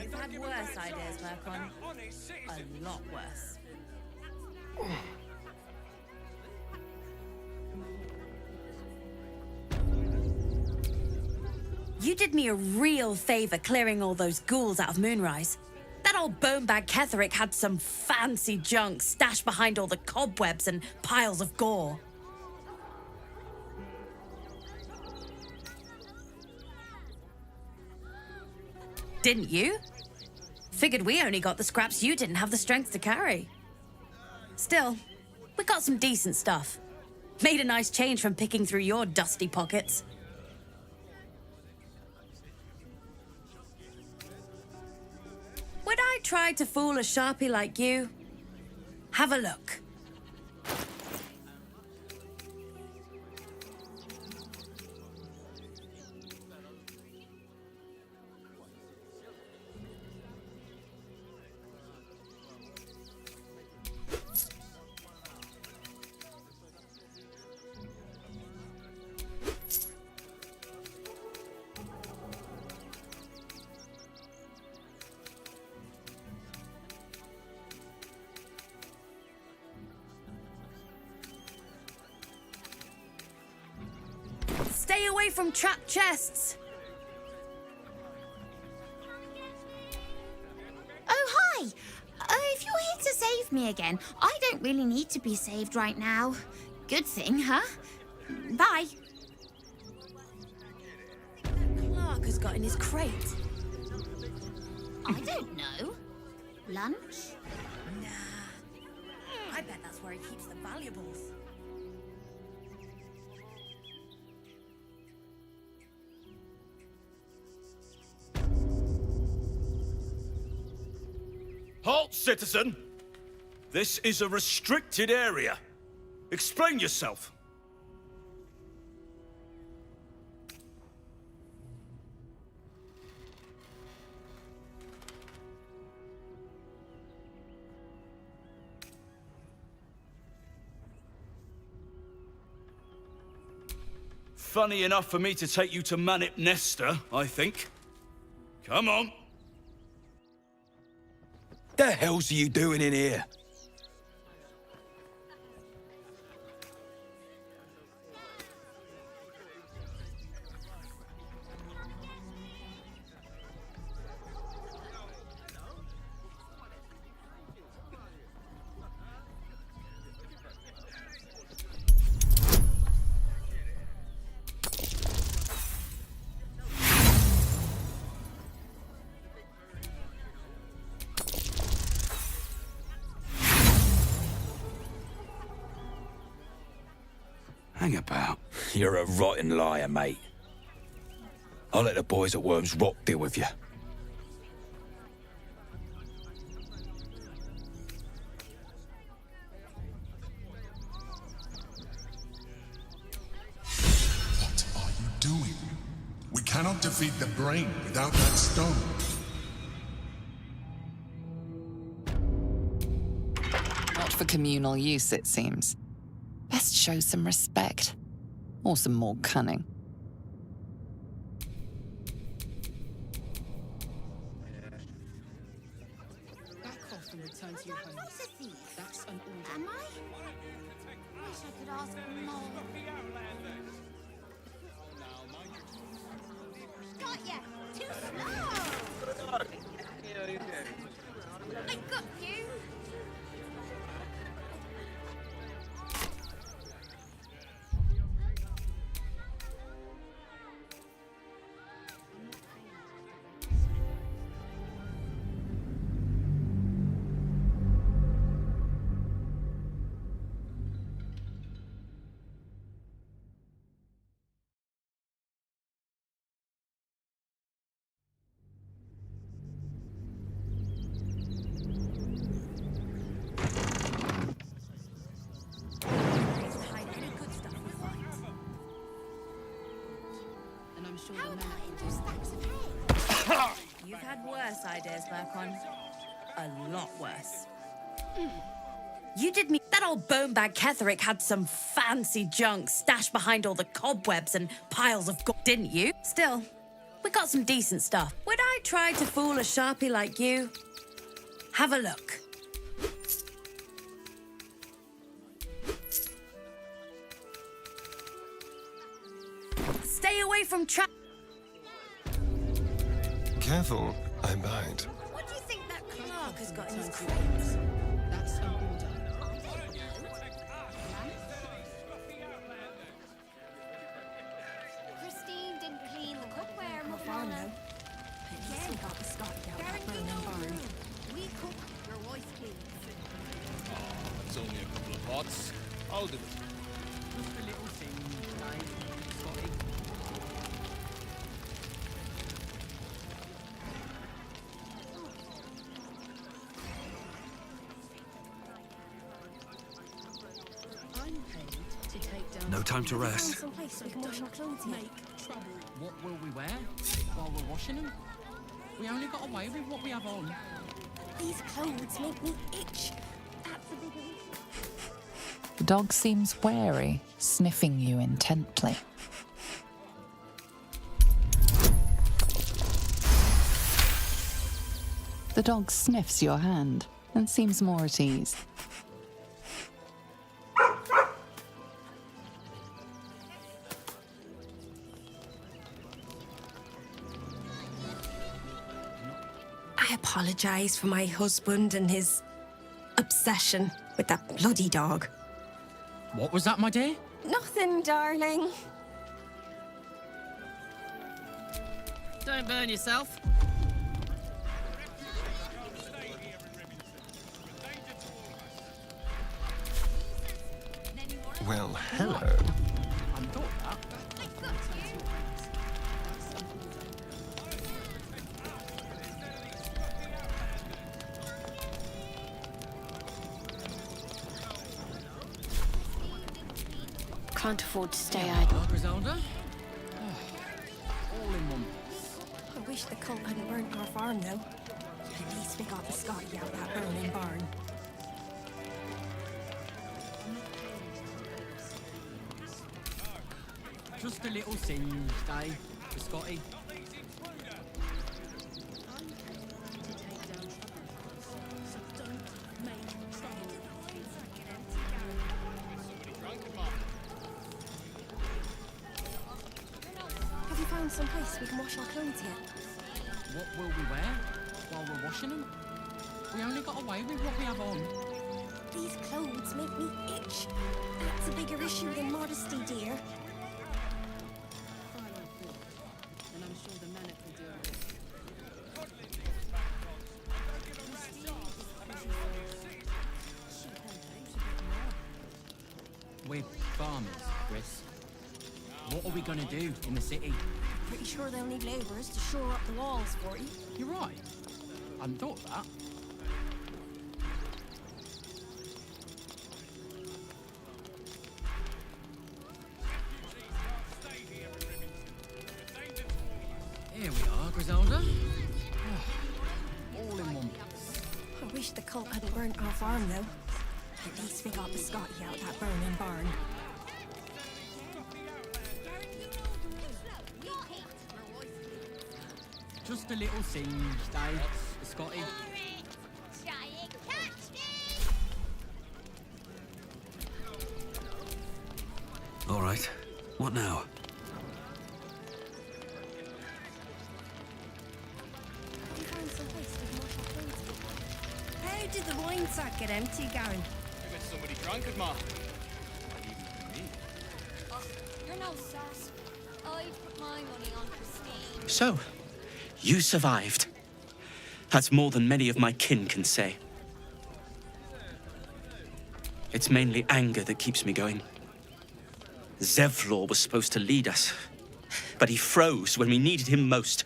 You've had worse ideas, Mercon. A lot worse. You did me a real favor clearing all those ghouls out of Moonrise. That old bonebag Ketherick had some fancy junk stashed behind all the cobwebs and piles of gore. Didn't you? Figured we only got the scraps you didn't have the strength to carry. Still, we got some decent stuff. Made a nice change from picking through your dusty pockets. Would I try to fool a sharpie like you? Have a look. Stay away from trapped chests. Oh, hi! If you're here to save me again, I don't really need to be saved right now. Good thing, huh? Bye. Clark has got in his crate. I don't know. Lunch? Nah. I bet that's where he keeps the valuables. Halt, citizen! This is a restricted area. Explain yourself. Funny enough for me to take you to Manip Nesta, I think. Come on. The hell's are you doing in here? Hang about. You're a rotten liar, mate. I'll let the boys at Worm's Rock deal with you. What are you doing? We cannot defeat the brain without that stone. Not for communal use, it seems. Best show some respect. Or some more cunning. Back off and return to your home. What's a thief? That's an order. Am I? Wish I could ask for more. Got ya! Too slow! I got you! How about into stacks of hay? You've had worse ideas, Mercon. A lot worse. You did me. That old bonebag Ketherick had some fancy junk stashed behind all the cobwebs and piles of didn't you? Still, we got some decent stuff. Would I try to fool a sharpie like you? Have a look. Stay away from trap. Careful, I bite. What do you think that clerk has got in his crates? That's an order. Christine didn't clean the cookware, Our farm now. Again, got the Scotty out that burning barn. We cook your voice clean. It's only a couple of pots. I'll do it. Just a little thing, Scotty. I'm paid to take down. No time to rest. Someplace we can wash our clothes here. What will we wear while we're washing them? We only got away with what we have on. These clothes make me itch. That's a big issue. The dog seems wary, sniffing you intently. The dog sniffs your hand and seems more at ease. I apologize for my husband and his obsession with that bloody dog. What was that, my dear? Nothing, darling. Don't burn yourself. Well, hello. I thought that. Can't afford to stay idle. Griselda? All in one. I wish the cult hadn't burnt our farm, though. At least we got the Scotty out that burning barn. Just a little singe, Dave, for Scotty. Have you found some place we can wash our clothes here? What will we wear while we're washing them? We only got away with what we have on. These clothes make me itch. That's a bigger issue than modesty, dear. And I'm sure the Manet will deal with it. We're farmers, Chris. What are we gonna do in the city? Pretty sure they'll need labourers to shore up the walls for you. You're right. I hadn't thought of that. Here we are, Griselda. All in one piece. I wish the cult hadn't burnt our farm, though. At least we got the Scotty out that burning barn. Just a little singe, Dave, for Scotty. All right. What now? Have you found some place we can wash our clothes here? How did the wine sack get empty, Garen? I bet somebody drank it, Ma. You're no sus. I put my money on Christine. So, you survived. That's more than many of my kin can say. It's mainly anger that keeps me going. Zevlor was supposed to lead us, but he froze when we needed him most.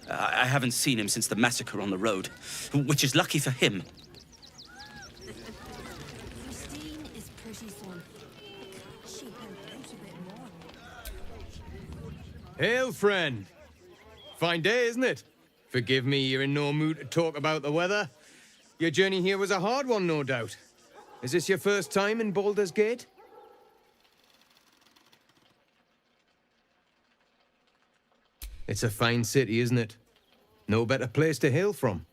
I haven't seen him since the massacre on the road, which is lucky for him. Christine is pretty fun. She helped out a bit more. Hail, friend. Fine day, isn't it? Forgive me, you're in no mood to talk about the weather. Your journey here was a hard one, no doubt. Is this your first time in Baldur's Gate? It's a fine city, isn't it? No better place to hail from.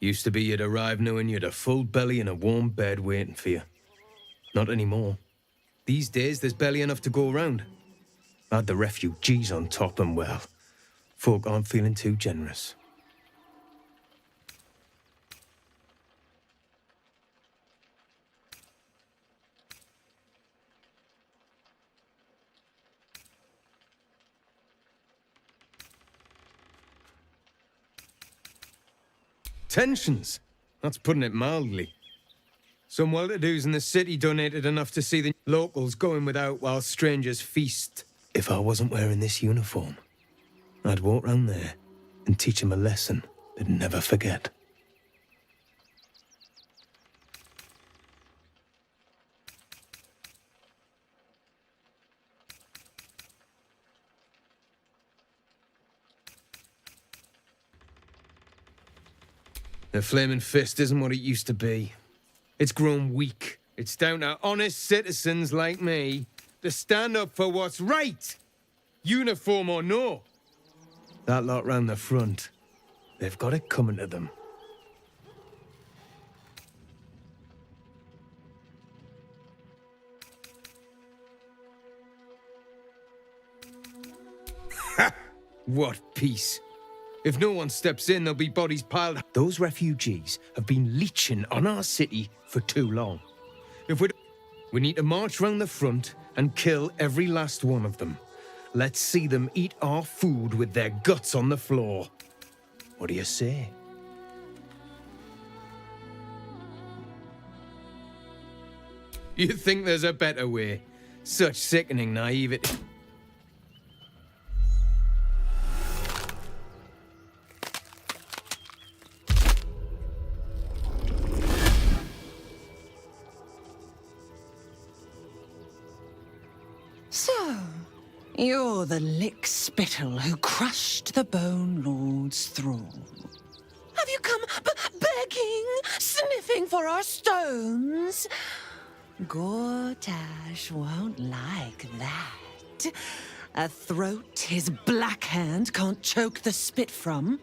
Used to be you'd arrive knowing you'd a full belly and a warm bed waiting for you. Not anymore. These days, there's barely enough to go around. Add the refugees on top and, well, folk aren't feeling too generous. Tensions. That's putting it mildly. Some well-to-dos in the city donated enough to see the locals going without while strangers feast. If I wasn't wearing this uniform, I'd walk round there and teach them a lesson they'd never forget. The Flaming Fist isn't what it used to be. It's grown weak. It's down to honest citizens like me to stand up for what's right, uniform or no. That lot round the front, they've got it coming to them. Ha! What peace. If no one steps in, there'll be bodies piled. Those refugees have been leeching on our city for too long. We need to march round the front and kill every last one of them. Let's see them eat our food with their guts on the floor. What do you say? You think there's a better way? Such sickening naivety. So, you're the lick-spittle who crushed the Bone Lord's thrall. Have you come begging, sniffing for our stones? Gortash won't like that. A throat his black hand can't choke the spit from.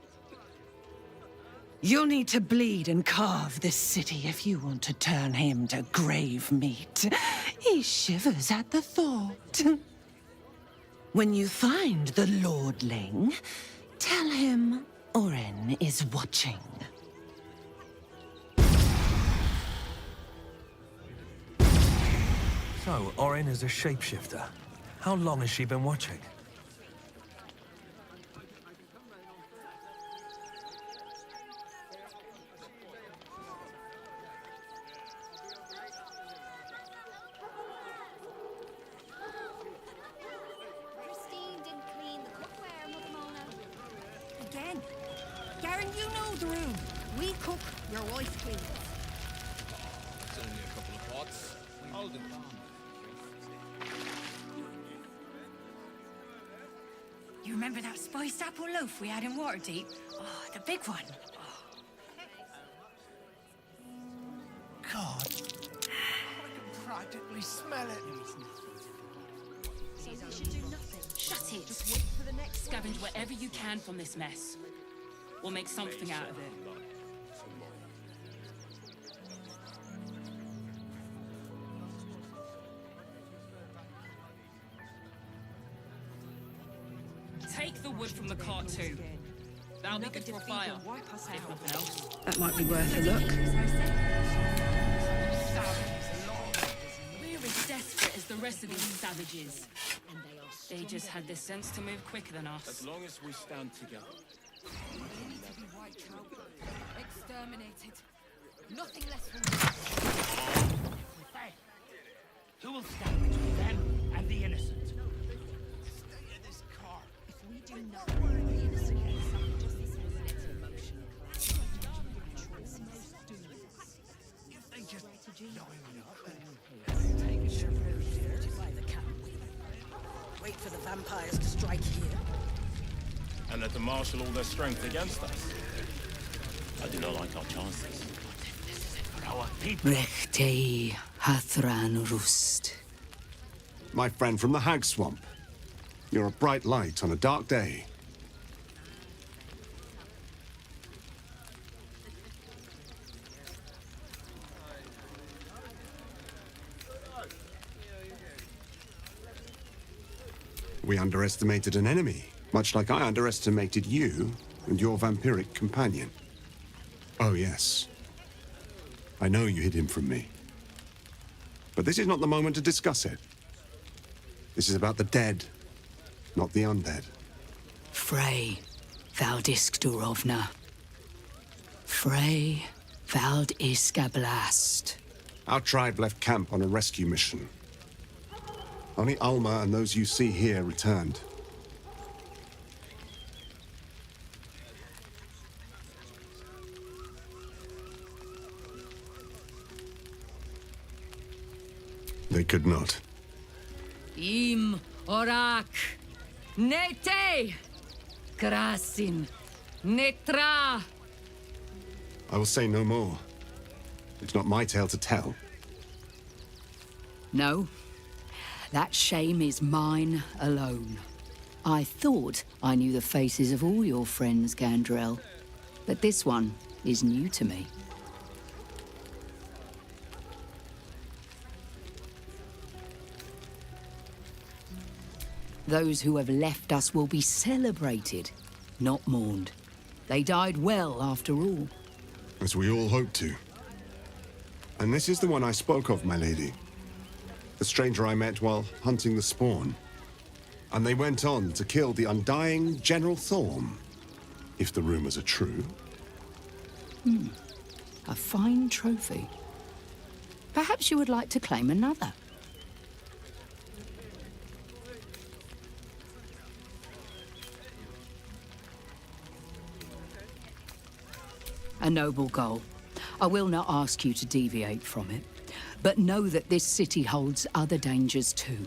You'll need to bleed and carve this city if you want to turn him to grave meat. He shivers at the thought. When you find the Lordling, tell him Oren is watching. So, Oren is a shapeshifter. How long has she been watching? Again. Garen, you know the room. We cook, your wife cleans. It's only a couple of pots. Hold it. You remember that spiced apple loaf we had in Waterdeep? Oh, the big one. God, I can practically smell it. So we should do nothing. Shut it. Just wait for the next Scavenge whatever you can from this mess. We'll make something out of it. Take the wood from the cart too. That'll be good for a fire, if nothing else. That might be worth a look. We're as desperate as the rest of these savages. They just had the sense to move quicker than us. As long as we stand together. They need to be white cowboys. Exterminated. Nothing less than... If we fail, who will stand between them and the innocent? Stay in this car. If we do nothing, the innocent will suffer just as sensitive emotional collapse. If they just line up Take a chevron by the camp. Wait for the vampires to strike here. and let them marshal all their strength against us. I do not like our chances. This is it for Our people. Rechtei Hathran Rust. My friend from the Hag Swamp. You're a bright light on a dark day. We underestimated an enemy, much like I underestimated you and your vampiric companion. Oh, yes. I know you hid him from me. But this is not the moment to discuss it. This is about the dead, not the undead. Frey Valdisk Durovna. Frey Valdiskablast. Our tribe left camp on a rescue mission. Only Alma and those you see here returned. They could not. Im orak. Nete. Krasin. Netra. I will say no more. It's not my tale to tell. No. That shame is mine alone. I thought I knew the faces of all your friends, Gandrel, but this one is new to me. Those who have left us will be celebrated, not mourned. They died well, after all. As we all hoped to. And this is the one I spoke of, my lady. The stranger I met while hunting the spawn. And they went on to kill the undying General Thorm, if the rumors are true. A fine trophy. Perhaps you would like to claim another. A noble goal. I will not ask you to deviate from it. But know that this city holds other dangers too.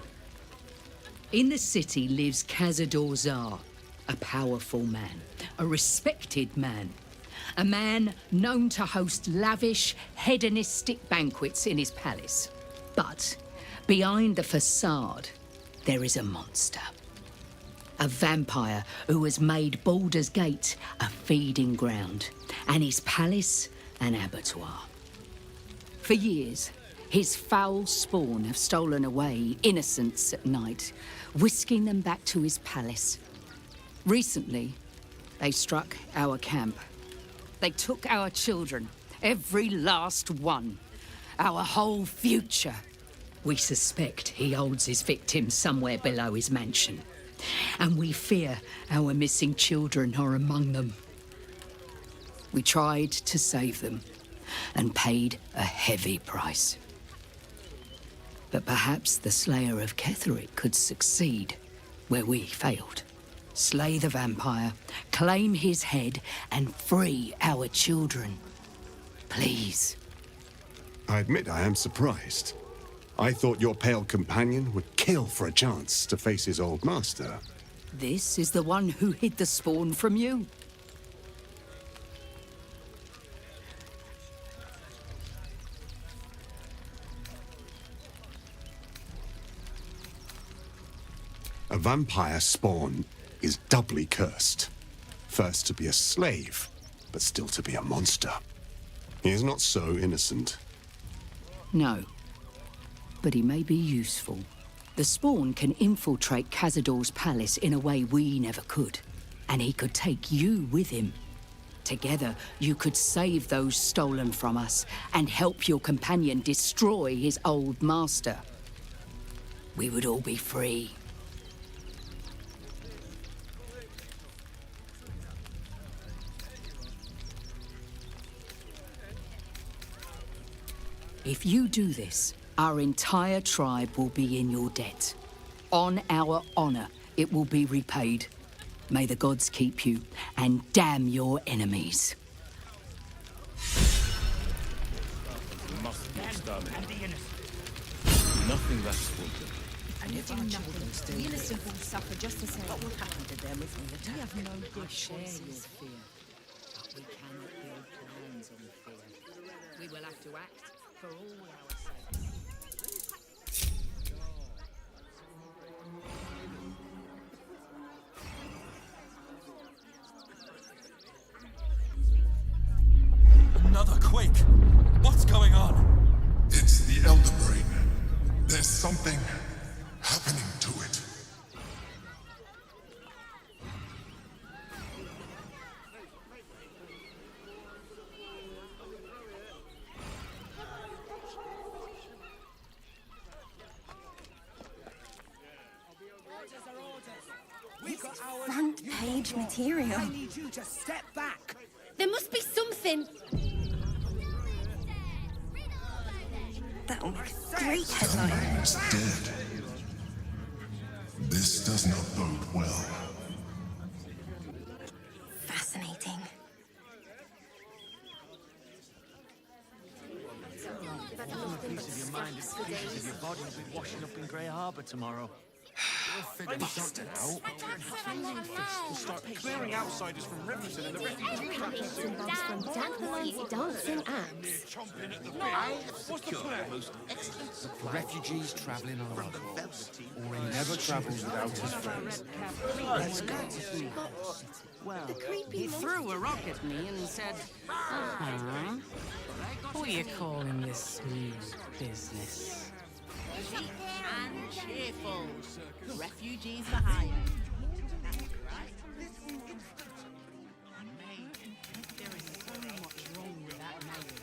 In the city lives Cazador Zar, a powerful man, a respected man. A man known to host lavish, hedonistic banquets in his palace. But behind the facade, there is a monster. A vampire who has made Baldur's Gate a feeding ground, and his palace an abattoir. For years, his foul spawn have stolen away innocents at night, whisking them back to his palace. Recently, they struck our camp. They took our children, every last one, our whole future. We suspect he holds his victims somewhere below his mansion, and we fear our missing children are among them. We tried to save them, and paid a heavy price. But perhaps the Slayer of Ketheric could succeed where we failed. Slay the vampire, claim his head, and free our children. Please. I admit I am surprised. I thought your pale companion would kill for a chance to face his old master. This is the one who hid the spawn from you. A vampire spawn is doubly cursed. First to be a slave, but still to be a monster. He is not so innocent. No. But he may be useful. The spawn can infiltrate Cazador's palace in a way we never could. And he could take you with him. Together, you could save those stolen from us and help your companion destroy his old master. We would all be free. If you do this, our entire tribe will be in your debt. On our honor, it will be repaid. May the gods keep you, and damn your enemies. Nothing less will do. And if our children still the innocent will suffer just the same. What will happen to them if we attack? We have no good choices. Fear, but we cannot build plans on fear. We will we'll have to act for all our sakes. Another quake! What's going on? It's the Elder Brain. There's something happening to it. Front page material. I need you to step back. There must be something. That'll make a great headline. Is dead. This does not bode well. Fascinating. Piece of your mind and pieces of your body will be washing up in Grey Harbour tomorrow. We'll figure something out. We'll start clearing outsiders from Riverton and the refugee camps soon. From Dandelion dancing apps. What's the plan? Refugees travelling on our boats, or he never travels without his friends. Let's go. Well, he threw a rock at me and said, what are you calling this smooth business? And cheerful. Refugees for hire. There is so much wrong with that name.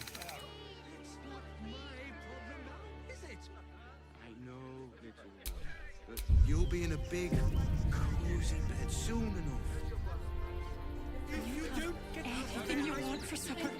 I know, little one, but you'll be in a big, cozy bed soon enough. Everything you want for supper.